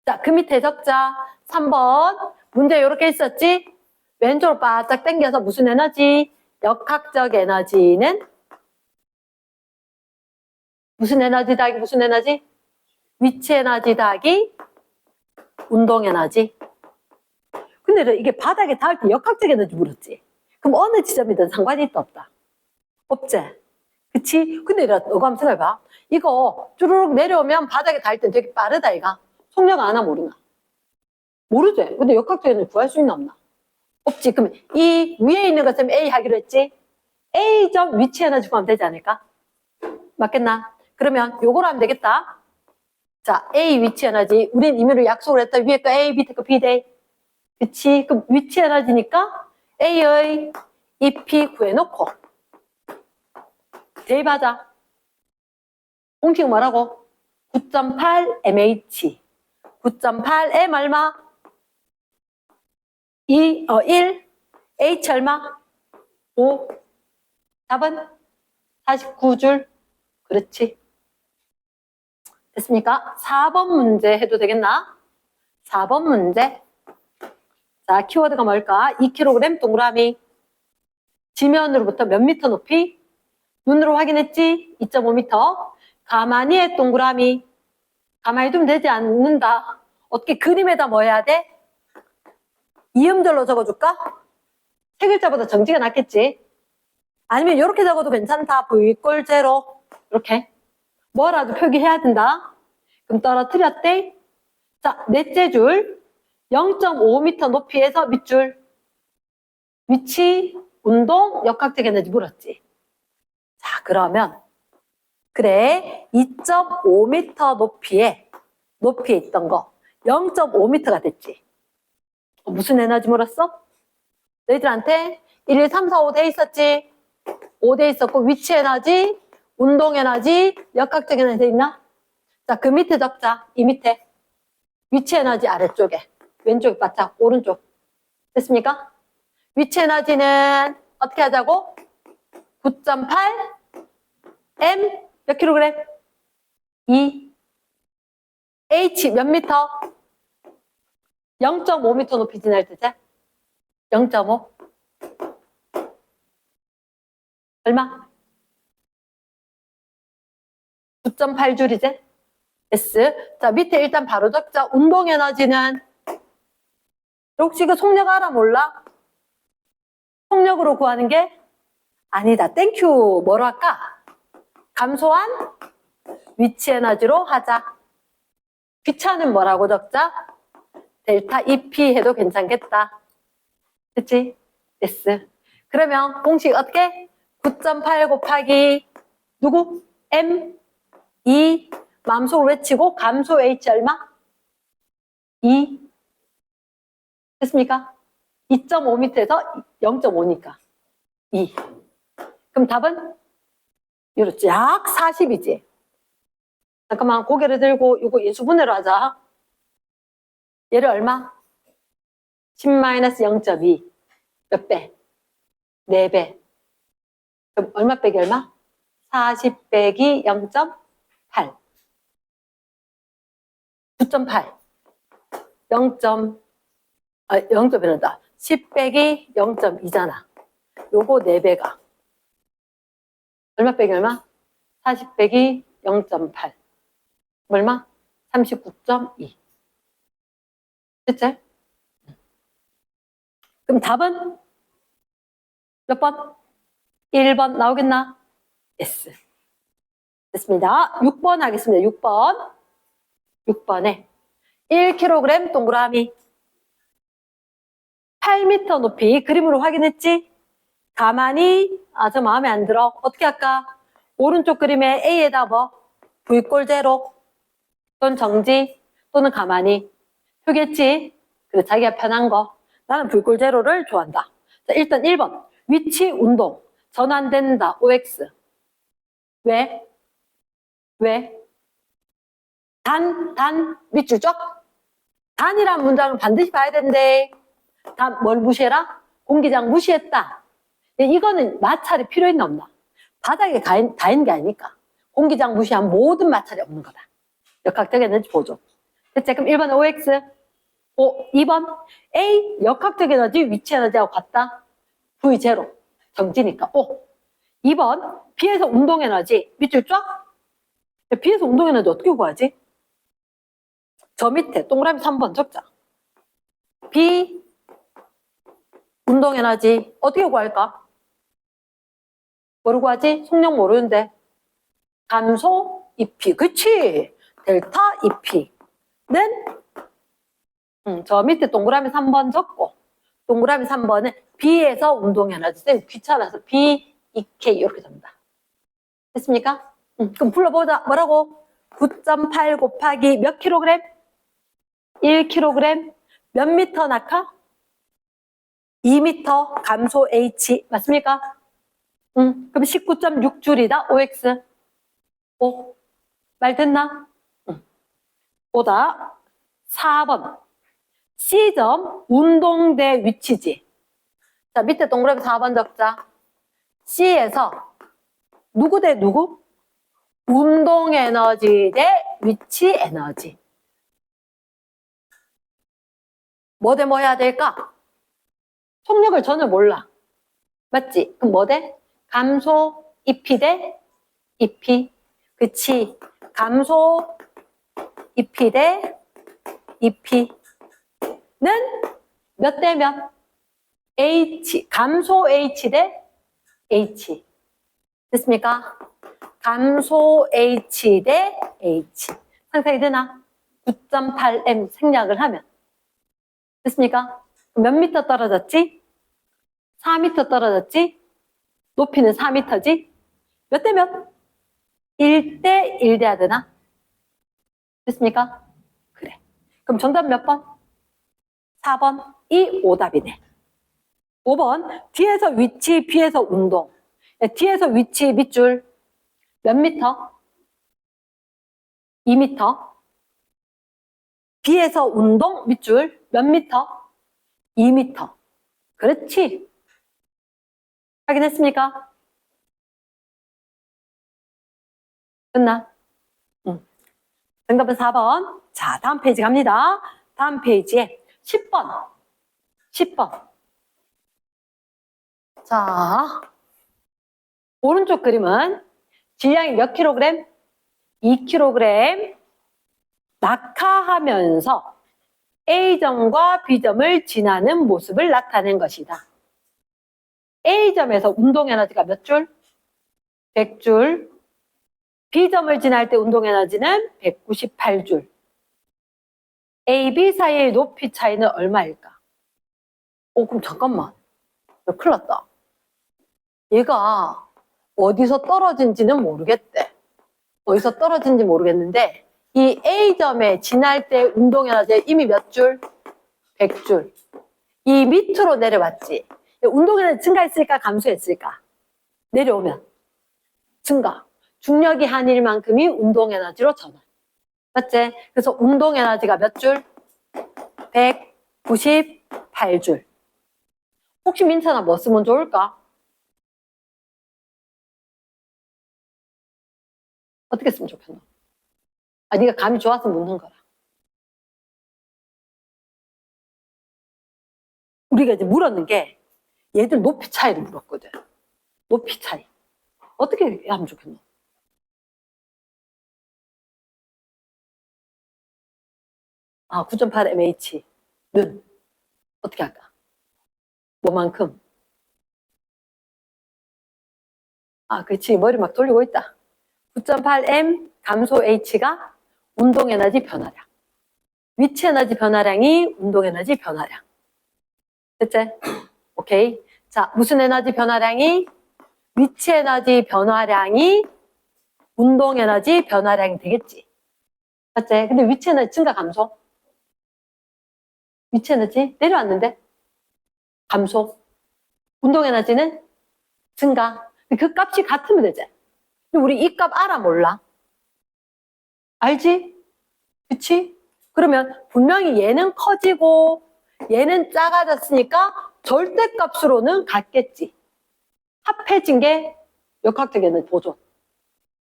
자, 그 밑에 적자. 3번. 문제 이렇게 있었지? 왼쪽으로 바짝 당겨서 무슨 에너지? 역학적 에너지는 무슨 에너지 더하기 무슨 에너지? 위치 에너지 더하기 운동 에너지. 근데 이게 바닥에 닿을 때 역학적 에너지 물었지? 그럼 어느 지점이든 상관이 있다 없다? 없지? 그치? 근데 너가 한번 생각해봐. 이거 쭈르륵 내려오면 바닥에 닿을 땐 되게 빠르다 이가. 속력 아나 모르나? 모르지? 근데 역학적 에너지 구할 수 있나 없나? 없지. 그럼 이 위에 있는 것은 A 하기로 했지? A점 위치 에너지 구하면 되지 않을까? 맞겠나? 그러면 요걸 하면 되겠다. 자, A 위치 에너지. 우린 임의로 약속을 했다. 위에 거 A, 밑에 거 B 대. 그치? 그럼 위치 에너지니까 A의 EP 구해놓고 대입하자. 공식 뭐라고? 9.8 mH. 9.8 m 얼마? 1. H 얼마? 5. 답은 49줄. 그렇지. 됐습니까? 4번 문제 해도 되겠나? 4번 문제. 자, 키워드가 뭘까? 2kg 동그라미. 지면으로부터 몇 미터 높이? 눈으로 확인했지? 2.5m. 가만히의 동그라미. 가만히 두면 되지 않는다. 어떻게 그림에다 뭐 해야 돼? 이음절로 적어줄까? 세 글자보다 정지가 낫겠지? 아니면 이렇게 적어도 괜찮다. V꼴 제로. 이렇게. 뭐라도 표기해야 된다. 그럼 떨어뜨렸대. 자, 넷째 줄. 0.5m 높이에서 밑줄. 위치, 운동, 역학적 에너지 물었지. 자, 그러면 그래 2.5m 높이에 있던 거 0.5m가 됐지. 무슨 에너지 물었어? 너희들한테 1, 2, 3, 4, 5 돼 있었지? 5 돼 있었고 위치 에너지, 운동 에너지, 역학적 에너지 돼 있나? 자, 그 밑에 적자. 이 밑에 위치 에너지 아래쪽에 왼쪽 바짝 오른쪽. 됐습니까? 위치 에너지는 어떻게 하자고? 9.8 M 몇 킬로그램? 2. H 몇 미터? 0.5m 높이 지날 때지? 0.5. 얼마? 9.8줄이지? S. 자, 밑에 일단 바로 적자. 운동 에너지는 혹시 그 속력 알아 몰라? 속력으로 구하는 게 아니다. 땡큐. 뭐로 할까? 감소한 위치 에너지로 하자. 귀차는 뭐라고 적자? 델타 EP 해도 괜찮겠다. 그치? S. 그러면 공식 어떻게? 9.8 곱하기 누구? M 2 마음속으로 외치고 감소 H 얼마? 2 됐습니까? 2.5m에서 0.5니까 2. 그럼 답은? 이렇지. 약 40이지. 잠깐만 고개를 들고 이거 인수분해로 하자. 얘를 얼마? 10-0.2 몇 배? 4배. 그럼 얼마 빼기 얼마? 40 빼기 0.8 9.8 0.1이다. 10 빼기 0.2잖아. 요거 4배가 얼마 빼기 얼마? 40 빼기 0.8 얼마? 39.2 됐지? 그럼 답은 몇 번? 1번 나오겠나? S. 됐습니다. 6번 하겠습니다. 6번. 6번에 1kg 동그라미 8m 높이 그림으로 확인했지? 가만히 저 마음에 안 들어. 어떻게 할까? 오른쪽 그림에 A에다 뭐? V꼴 제로 또는 정지 또는 가만히 표겠지? 그래 자기가 편한 거. 나는 V꼴 제로를 좋아한다. 자, 일단 1번 위치 운동 전환된다. OX 왜? 왜? 밑줄 쫙? 단이란 문장은 반드시 봐야 된대. 뭘 무시해라? 공기장 무시했다. 이거는 마찰이 필요 있나 없나? 바닥에 다 있는 게 아니니까. 공기장 무시한 모든 마찰이 없는 거다. 역학적 에너지 보조. 됐지? 그럼 1번 OX. 2번 A 역학적 에너지 위치 에너지하고 같다. V0 정지니까 O. 2번 B에서 운동 에너지 밑줄 쫙? B에서 운동 에너지 어떻게 구하지? 저 밑에 동그라미 3번 적자. B 운동 에너지 어떻게 구할까? 뭐로 구하지? 속력 모르는데. 감소 EP. 그치? 델타 EP는 저 밑에 동그라미 3번 적고 동그라미 3번은 B에서 운동 에너지. 귀찮아서 B, EK 이렇게 적는다. 됐습니까? 그럼 불러보자. 뭐라고? 9.8 곱하기 몇 킬로그램? 1kg 몇 미터 낙하? 2m 감소 H 맞습니까? 그럼 19.6줄이다 OX. O 말 됐나? 보다 4번 C점 운동대 위치지. 자 밑에 동그라미 4번 적자. C에서 누구 대 누구? 운동 에너지 대 위치 에너지. 뭐 대 뭐 해야 될까? 속력을 전혀 몰라. 맞지? 그럼 뭐 대? 감소 EP 대 EP. 그치? 감소 EP 대 EP는 몇 대 몇? H. 감소 H 대 H. 됐습니까? 감소 H 대 H. 상상이 되나? 9.8M 생략을 하면. 됐습니까? 몇 미터 떨어졌지? 4m 떨어졌지? 높이는 4m지? 몇 대 몇? 1대 1 돼야 되나? 됐습니까? 그래. 그럼 정답 몇 번? 4번. 이 오답이네. 5번. 뒤에서 위치, B에서 운동. 뒤에서 위치 밑줄 몇 미터? 2m. B에서 운동 밑줄 몇 미터? 2m. 그렇지. 확인했습니까? 끝나? 응. 정답은 4번. 자, 다음 페이지 갑니다. 다음 페이지에 10번. 10번. 자, 오른쪽 그림은 질량이 몇 킬로그램? 2kg 낙하하면서 A점과 B점을 지나는 모습을 나타낸 것이다. A점에서 운동에너지가 몇 줄? 100줄. B점을 지날 때 운동에너지는 198줄. A, B 사이의 높이 차이는 얼마일까? 그럼 잠깐만. 큰일 났다. 얘가 어디서 떨어진지는 모르겠대. 어디서 떨어진지 모르겠는데 이 A점에 지날 때 운동에너지 이미 몇 줄? 100줄. 이 밑으로 내려왔지. 운동에너지 증가했을까? 감소했을까? 내려오면 증가. 중력이 한 일만큼이 운동에너지로 전환. 맞지? 그래서 운동에너지가 몇 줄? 198줄. 혹시 민찬아 뭐 쓰면 좋을까? 어떻게 쓰면 좋겠노? 네가 감이 좋아서 묻는 거라. 우리가 이제 물었는 게 얘들 높이 차이를 물었거든. 높이 차이. 어떻게 하면 좋겠노? 아, 9.8mh는 어떻게 할까? 뭐만큼? 그렇지. 머리 막 돌리고 있다. 9.8m 감소 h가 운동에너지 변화량. 위치에너지 변화량이 운동에너지 변화량. 됐지? 오케이. 자, 무슨 에너지 변화량이? 위치에너지 변화량이 운동에너지 변화량이 되겠지. 맞지? 근데 위치에너지 증가 감소? 위치에너지 내려왔는데? 감소. 운동에너지는 증가. 그 값이 같으면 되지. 근데 우리 이 값 알아 몰라? 알지? 그치? 그러면 분명히 얘는 커지고 얘는 작아졌으니까 절대값으로는 같겠지. 합해진 게 역학적 에너지 보존.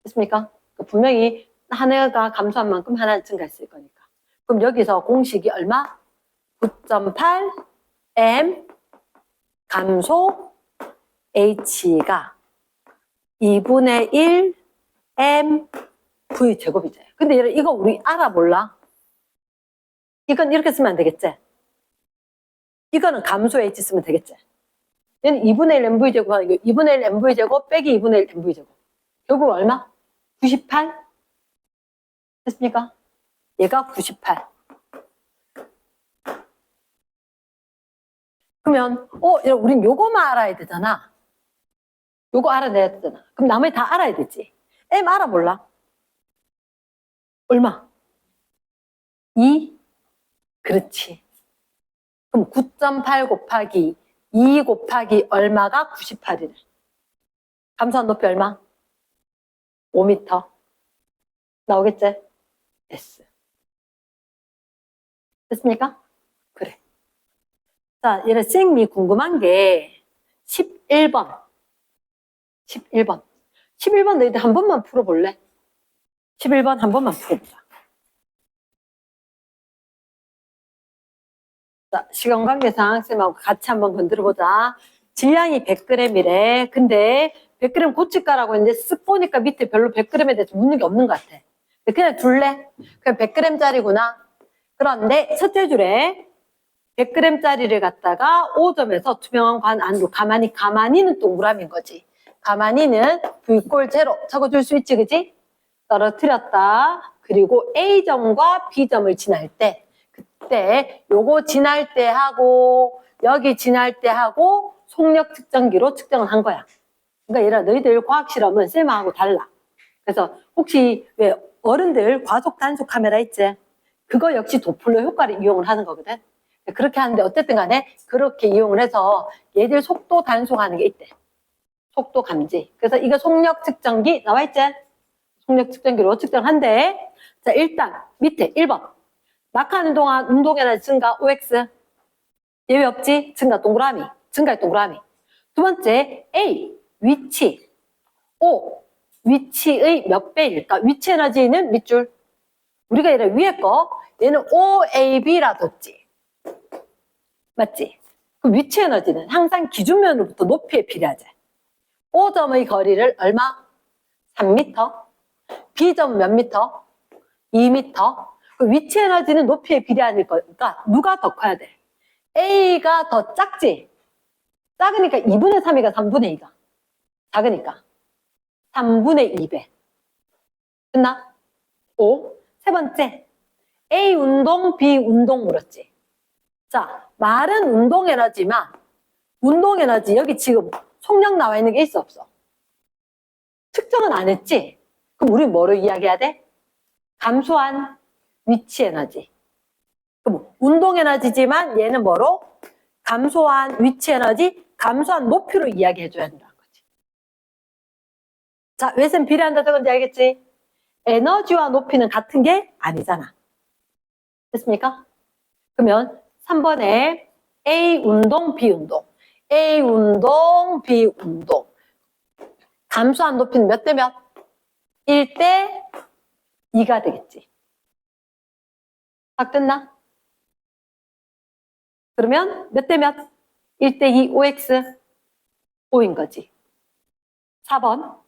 됐습니까? 분명히 하나가 감소한 만큼 하나는 증가했을 거니까. 그럼 여기서 공식이 얼마? 9.8 m 감소 h가 2분의 1 m v 제곱이죠. 근데 이거 우리 알아 몰라? 이건 이렇게 쓰면 안 되겠지? 이거는 감소 h 쓰면 되겠지? 얘는 2분의 1 mv 제곱 하는 게 2분의 1 mv 제곱 빼기 2분의 1 mv 제곱. 결국 얼마? 98? 됐습니까? 얘가 98. 그러면 우린 요거만 알아야 되잖아. 요거 알아내야 되잖아. 그럼 나머지 다 알아야 되지. M 알아 몰라? 얼마? 2? 그렇지. 그럼 9.8 곱하기 2 곱하기 얼마가 98이래. 감소한 높이 얼마? 5m. 나오겠지? S. 됐습니까? 그래. 자, 얘는 쌤이 궁금한 게 11번. 11번. 11번 너희들 한 번만 풀어볼래? 11번 한 번만 풀어보자. 자, 시간 관계상 쌤하고 같이 한번 건드려보자. 질량이 100g이래. 근데 100g 고칠까라고 했는데 쓱 보니까 밑에 별로 100g에 대해서 묻는 게 없는 것 같아. 그냥 둘래? 그냥 100g짜리구나. 그런데 첫째 줄에 100g짜리를 갖다가 5점에서 투명한 관 안으로 가만히는 동그라미인 거지. 가만히는 V꼴 제로 적어줄 수 있지, 그지? 떨어뜨렸다. 그리고 A점과 B점을 지날 때 그때 요거 지날 때 하고 여기 지날 때 하고 속력 측정기로 측정을 한 거야. 그러니까 얘들아 너희들 과학 실험은 쌤하고 달라. 그래서 혹시 왜 어른들 과속 단속 카메라 있지? 그거 역시 도플러 효과를 이용을 하는 거거든. 그렇게 하는데 어쨌든 간에 그렇게 이용을 해서 얘들 속도 단속하는 게 있대. 속도 감지. 그래서 이거 속력 측정기 나와 있지? 속력 측정기로 측정한대. 자, 일단 밑에 1번. 낙하하는 동안 운동에너지 증가 OX. 예외 없지? 증가 동그라미. 증가의 동그라미. 두 번째 A 위치. O 위치의 몇 배일까? 위치 에너지는 밑줄. 우리가 얘를 위에 거, 얘는 OAB라 뒀지. 맞지? 그 위치 에너지는 항상 기준면으로부터 높이에 비례하지. O점의 거리를 얼마? 3m. B점 몇 미터? 2m. 그 위치 에너지는 높이에 비례하는 거니까 누가 더 커야 돼? A가 더 작지? 작으니까 2분의 3이가 3분의 2가. 작으니까. 3분의 2배. 끝나? 5. 세 번째. A 운동, B 운동 물었지. 자, 말은 운동 에너지만 운동 에너지 여기 지금 속력 나와 있는 게 있어 없어? 측정은 안 했지? 그럼 우리 뭐로 이야기해야 돼? 감소한 위치 에너지. 그럼 운동 에너지지만 얘는 뭐로? 감소한 위치 에너지, 감소한 높이로 이야기해줘야 된다는 거지. 자, 왜 쌤 비례한다 적은지 알겠지? 에너지와 높이는 같은 게 아니잖아. 됐습니까? 그러면 3번에 A 운동, B 운동. A 운동, B 운동. 감소한 높이는 몇 대 몇? 1대 2가 되겠지. 다 끝나? 그러면 몇 대 몇? 1대 2 OX 5인 거지. 4번.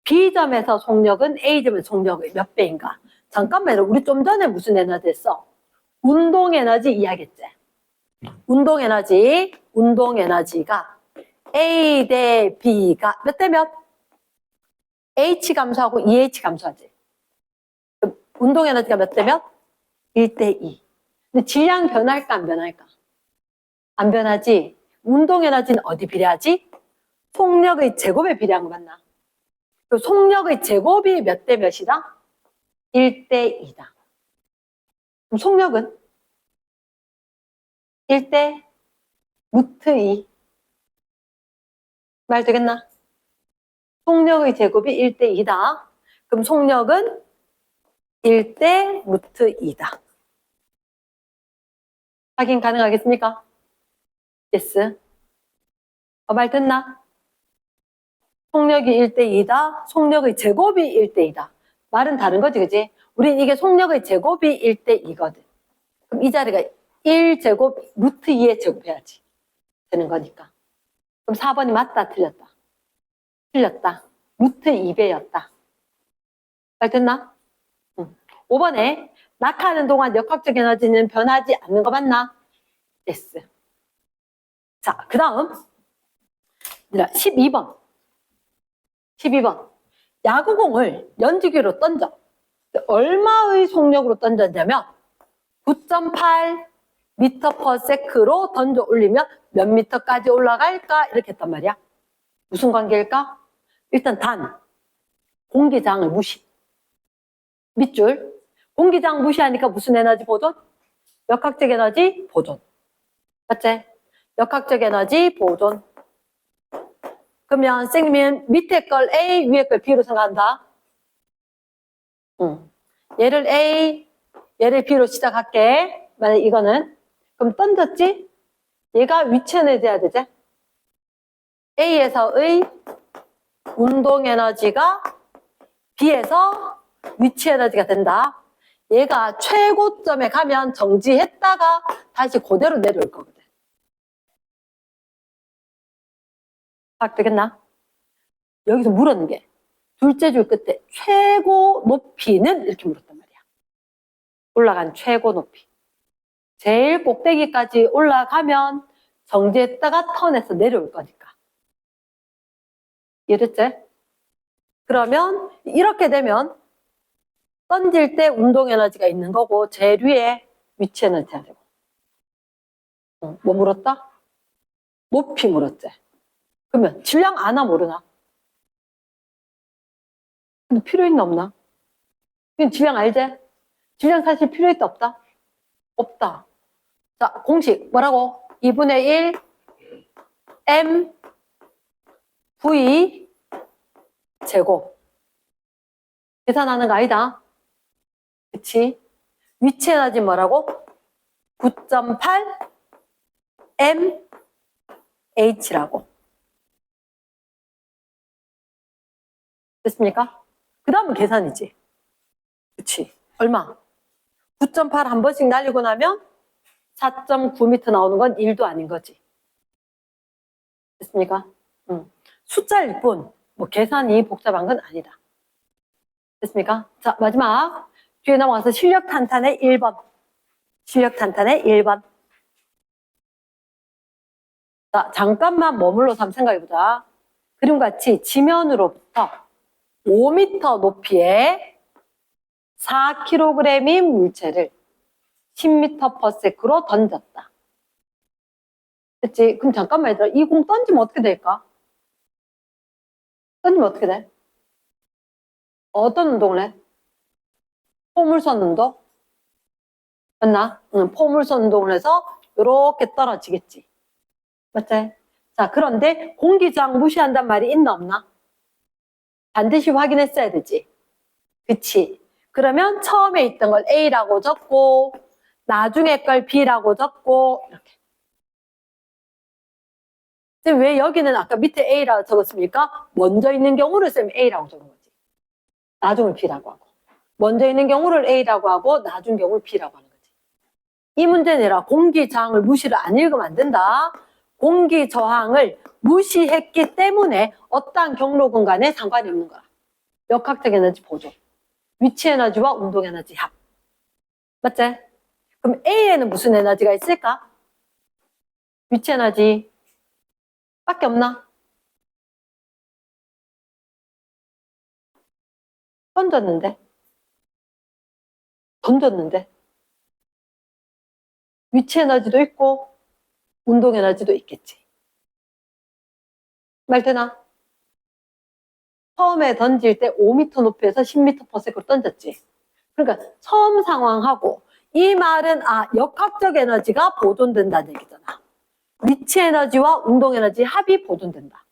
B점에서 속력은 A점의 속력의 몇 배인가? 잠깐만요. 우리 좀 전에 무슨 에너지 했어? 운동 에너지 이야기했지. 운동 에너지가 A 대 B가 몇 대 몇? H 감소하고 EH 감소하지. 운동 에너지가 몇 대 몇? 1대 2. 근데 질량 변할까 안 변할까? 안 변하지. 운동 에너지는 어디 비례하지? 속력의 제곱에 비례한 거 맞나? 그 속력의 제곱이 몇 대 몇이다? 1대 2다. 그럼 속력은 1대 루트 2. 말 되겠나? 속력의 제곱이 1대 2다. 그럼 속력은 1대 루트 2다. 확인 가능하겠습니까? yes. 말 됐나? 속력이 1대 2다. 속력의 제곱이 1대 2다. 말은 다른 거지, 그지? 우린 이게 속력의 제곱이 1대 2거든. 그럼 이 자리가 1제곱 루트 2의 제곱해야지. 되는 거니까. 그럼 4번이 맞다, 틀렸다? 틀렸다. 루트 2배였다. 말 됐나? 5번에 낙하하는 동안 역학적 에너지는 변하지 않는 거 맞나? yes. 자, 그 다음 12번. 야구공을 연지기로 던져. 얼마의 속력으로 던졌냐면 9.8 미터 퍼 세크로 던져 올리면 몇 미터까지 올라갈까? 이렇게 했단 말이야. 무슨 관계일까? 일단 단, 공기장을 무시. 밑줄, 공기장 무시하니까 무슨 에너지 보존? 역학적 에너지 보존. 맞지? 역학적 에너지 보존. 그러면 선생님은 밑에 걸 A, 위에 걸 B로 생각한다. 얘를 A, 얘를 B로 시작할게. 만약 이거는. 그럼 던졌지? 얘가 위치 에너지 해야 되지? A에서의 운동 에너지가 B에서 위치 에너지가 된다. 얘가 최고점에 가면 정지했다가 다시 그대로 내려올 거거든. 파악되겠나? 여기서 물었는 게 둘째 줄 끝에 최고 높이는 이렇게 물었단 말이야. 올라간 최고 높이. 제일 꼭대기까지 올라가면 정지했다가 턴해서 내려올 거니까. 이해됐지? 그러면 이렇게 되면 던질 때 운동 에너지가 있는 거고 제일 위에 위치 에너지가 되고. 뭐 물었다? 높이 물었지. 그러면 질량 아나 모르나? 근데 필요 있나 없나? 그냥 질량 알지? 질량 사실 필요 있다 없다? 없다. 자, 공식 뭐라고? 2분의 1 m v 제곱. 계산하는 거 아니다. 그치? 위치 에너지 뭐라고? 9.8 m h라고. 됐습니까? 그 다음은 계산이지. 그치. 얼마? 9.8 한 번씩 날리고 나면 4.9m 나오는 건 1도 아닌 거지. 됐습니까? 숫자일 뿐, 뭐 계산이 복잡한 건 아니다. 됐습니까? 자, 마지막. 뒤에 넘어가서 실력 탄탄의 1번. 실력 탄탄의 1번. 자, 잠깐만 머물러서 한번 생각해보자. 그림같이 지면으로부터 5m 높이의 4kg인 물체를 10m/s로 던졌다. 됐지? 그럼 잠깐만 얘들아, 이 공 던지면 어떻게 될까? 던지면 어떻게 돼? 어떤 운동을 해? 포물선 운동? 맞나? 응, 포물선 운동을 해서 이렇게 떨어지겠지. 맞지? 자, 그런데 공기저항 무시한단 말이 있나 없나? 반드시 확인했어야 되지. 그치? 그러면 처음에 있던 걸 A라고 적고 나중에 걸 B라고 적고 이렇게. 근데 왜 여기는 아까 밑에 A라고 적었습니까? 먼저 있는 경우를 쓰면 A라고 적은 거지. 나중을 B라고 하고. 먼저 있는 경우를 A라고 하고 나중 경우를 B라고 하는 거지. 이 문제 내라. 공기저항을 무시를 안 읽으면 안 된다. 공기저항을 무시했기 때문에 어떠한 경로근 간에 상관이 없는 거야. 역학적 에너지 보존. 위치 에너지와 운동 에너지 합. 맞지? 그럼 A에는 무슨 에너지가 있을까? 위치 에너지 밖에 없나? 던졌는데 위치 에너지도 있고 운동 에너지도 있겠지. 말 되나? 처음에 던질 때 5m 높이에서 10m/s로 던졌지. 그러니까 처음 상황하고 이 말은 역학적 에너지가 보존된다는 얘기잖아. 위치 에너지와 운동 에너지 합이 보존된다.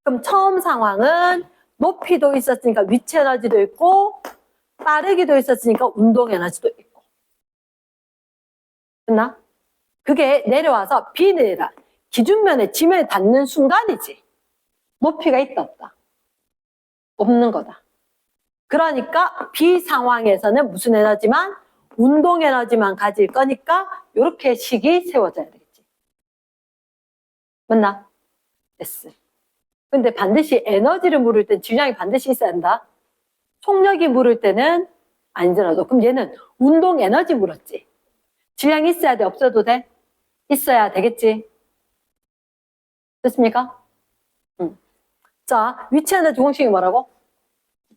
그럼 처음 상황은 높이도 있었으니까 위치 에너지도 있고 빠르기도 있었으니까 운동 에너지도 있고. 됐나? 그게 내려와서 B는 기준면에 지면에 닿는 순간이지. 높이가 있다 없다? 없는 거다. 그러니까 B 상황에서는 무슨 에너지만? 운동 에너지만 가질 거니까 이렇게 식이 세워져야 되겠지. 맞나? S. 근데 반드시 에너지를 물을 땐 질량이 반드시 있어야 한다. 속력이 물을 때는 아니더라도. 그럼 얘는 운동 에너지 물었지. 질량이 있어야 돼? 없어도 돼? 있어야 되겠지. 됐습니까? 자, 위치 에너지 공식이 뭐라고?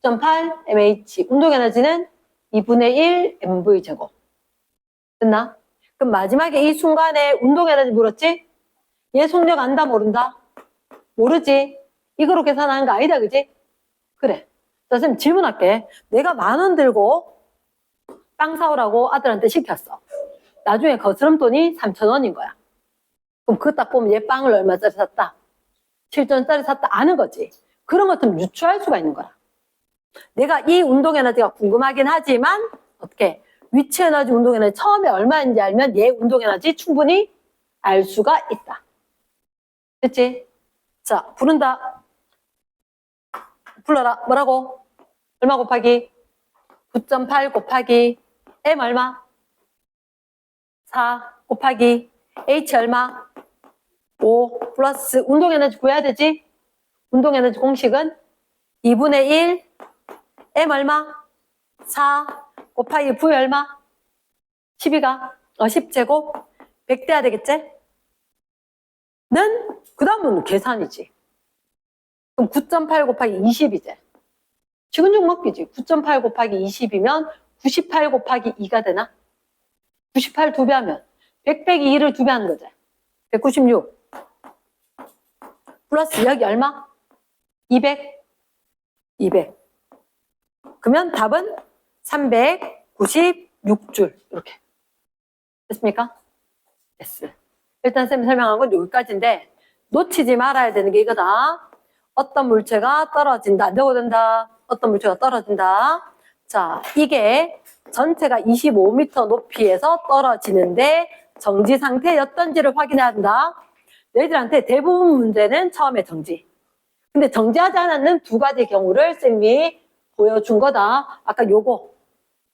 9.8 mH. 운동 에너지는 2분의 1 mv 제곱. 됐나? 그럼 마지막에 이 순간에 운동 에너지 물었지? 얘 속력 안다 모른다? 모르지? 이거로 계산하는 거 아니다, 그지? 그래. 자, 선생님 질문할게. 내가 10,000원 들고 빵 사오라고 아들한테 시켰어. 나중에 거스름 돈이 3,000원인 거야. 그럼 그거 딱 보면 얘 빵을 얼마짜리 샀다? 7,000원짜리 샀다 아는 거지. 그런 것들은 유추할 수가 있는 거야. 내가 이 운동 에너지가 궁금하긴 하지만 어떻게 위치 에너지, 운동 에너지 처음에 얼마인지 알면 얘 운동 에너지 충분히 알 수가 있다. 됐지? 자, 부른다. 불러라. 뭐라고? 얼마 곱하기? 9.8 곱하기 M 얼마? 4 곱하기 H 얼마? 5 플러스 운동 에너지 구해야 되지? 운동 에너지 공식은 2분의 1 M 얼마? 4 곱하기 V 얼마? 12가 10제곱 100 돼야 되겠지? 는 그 다음은 계산이지. 그럼 9.8 곱하기 20이지. 지근육 먹기지. 9.8 곱하기 20이면 98 곱하기 2가 되나? 98 2배 하면 100 빼기 2를 2배 하는 거지. 196 플러스 여기 얼마? 200 그러면 답은 396줄 이렇게 됐습니까? S. 일단 쌤이 설명한 건 여기까지인데 놓치지 말아야 되는 게 이거다. 어떤 물체가 떨어진다. 안 되고 된다. 어떤 물체가 떨어진다. 자, 이게 전체가 25m 높이에서 떨어지는데 정지 상태였던지를 확인해야 한다. 너희들한테 대부분 문제는 처음에 정지. 근데 정지하지 않았는 두 가지 경우를 쌤이 보여준 거다. 아까 요거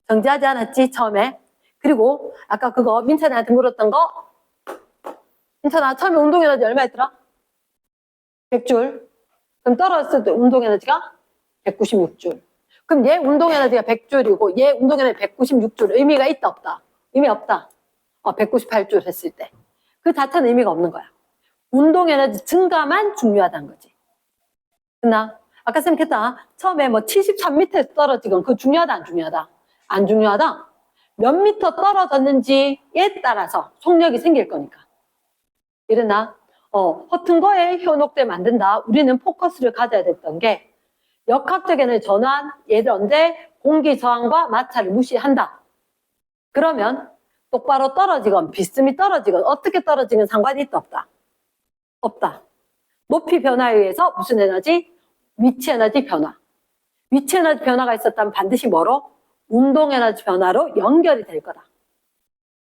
정지하지 않았지 처음에. 그리고 아까 그거 민찬이한테 물었던 거, 민찬아 처음에 운동 에너지 얼마 했더라? 100줄. 그럼 떨어졌을 때 운동 에너지가 196줄. 그럼 얘 운동 에너지가 100줄이고 얘 운동 에너지 196줄 의미가 있다 없다? 의미 없다. 198줄 했을 때. 그 자체는 의미가 없는 거야. 운동 에너지 증가만 중요하다는 거지. 됐나? 아까 쌤 했다. 처음에 뭐 73m에서 떨어지건 그거 중요하다 안 중요하다? 안 중요하다. 몇 미터 떨어졌는지에 따라서 속력이 생길 거니까. 이랬나? 허튼 거에 현혹돼 만든다. 우리는 포커스를 가져야 됐던 게 역학적 에너지 전환, 얘들 언제 공기 저항과 마찰을 무시한다. 그러면 똑바로 떨어지건 비스듬히 떨어지건 어떻게 떨어지건 상관이 있다 없다? 없다. 높이 변화에 의해서 무슨 에너지? 위치 에너지 변화. 위치 에너지 변화가 있었다면 반드시 뭐로? 운동 에너지 변화로 연결이 될 거다.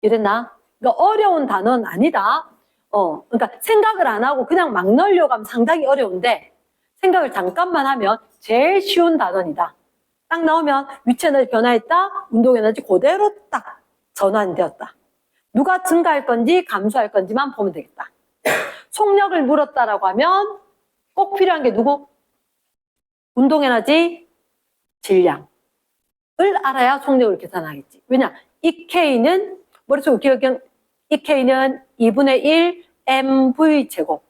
이랬나? 그러니까 어려운 단어는 아니다. 그러니까 생각을 안 하고 그냥 막 넣으려고 하면 상당히 어려운데 생각을 잠깐만 하면 제일 쉬운 단어이다. 딱 나오면 위치 에너지 변화했다. 운동 에너지 그대로 딱 전환되었다. 누가 증가할 건지 감소할 건지만 보면 되겠다. 속력을 물었다라고 하면 꼭 필요한 게 누구? 운동 에너지 질량을 알아야 속력을 계산하겠지. 왜냐? 이 K는 머릿속에 기억해. 이 K는 2분의 1 mv 제곱.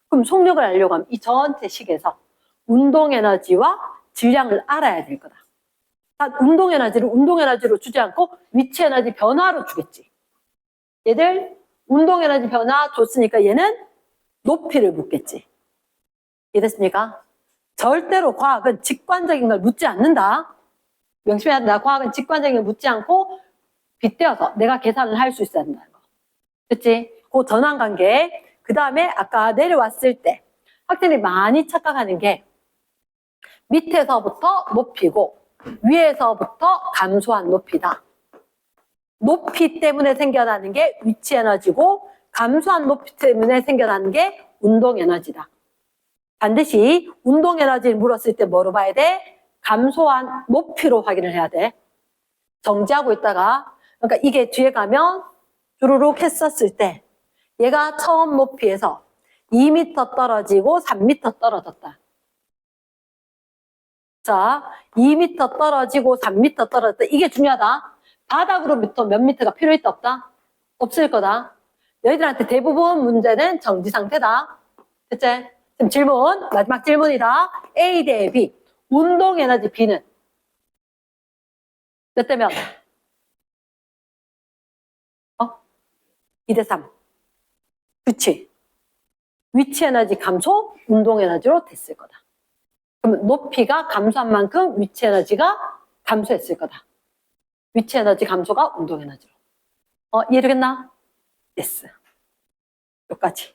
그럼 속력을 알려고 하면 이 전체 식에서 운동 에너지와 질량을 알아야 될 거다. 운동 에너지를 운동 에너지로 주지 않고 위치 에너지 변화로 주겠지. 얘들 운동 에너지 변화 줬으니까 얘는 높이를 묻겠지. 이해됐습니까? 절대로 과학은 직관적인 걸 묻지 않는다. 명심해야 된다. 과학은 직관적인 걸 묻지 않고 빗대어서 내가 계산을 할 수 있어야 된다는 거. 그치? 그 전환관계. 그 다음에 아까 내려왔을 때 학생들이 많이 착각하는 게 밑에서부터 높이고 위에서부터 감소한 높이다. 높이 때문에 생겨나는 게 위치 에너지고 감소한 높이 때문에 생겨나는 게 운동 에너지다. 반드시 운동 에너지를 물었을 때 뭐로 봐야 돼? 감소한 높이로 확인을 해야 돼. 정지하고 있다가 그러니까 이게 뒤에 가면 주르륵 했었을 때 얘가 처음 높이에서 2m 떨어지고 3m 떨어졌다. 자, 2m 떨어지고 3m 떨어졌다. 이게 중요하다. 바닥으로부터 몇 미터가 필요 있다 없다? 없을 거다. 너희들한테 대부분 문제는 정지 상태다. 됐지? 지금 질문, 마지막 질문이다. A 대 B. 운동 에너지 B는 몇 대 몇? 2 대 3. 그치? 위치 에너지 감소, 운동 에너지로 됐을 거다. 그러면 높이가 감소한 만큼 위치 에너지가 감소했을 거다. 위치 에너지 감소가 운동 에너지로. 이해되겠나? yes. 여기까지.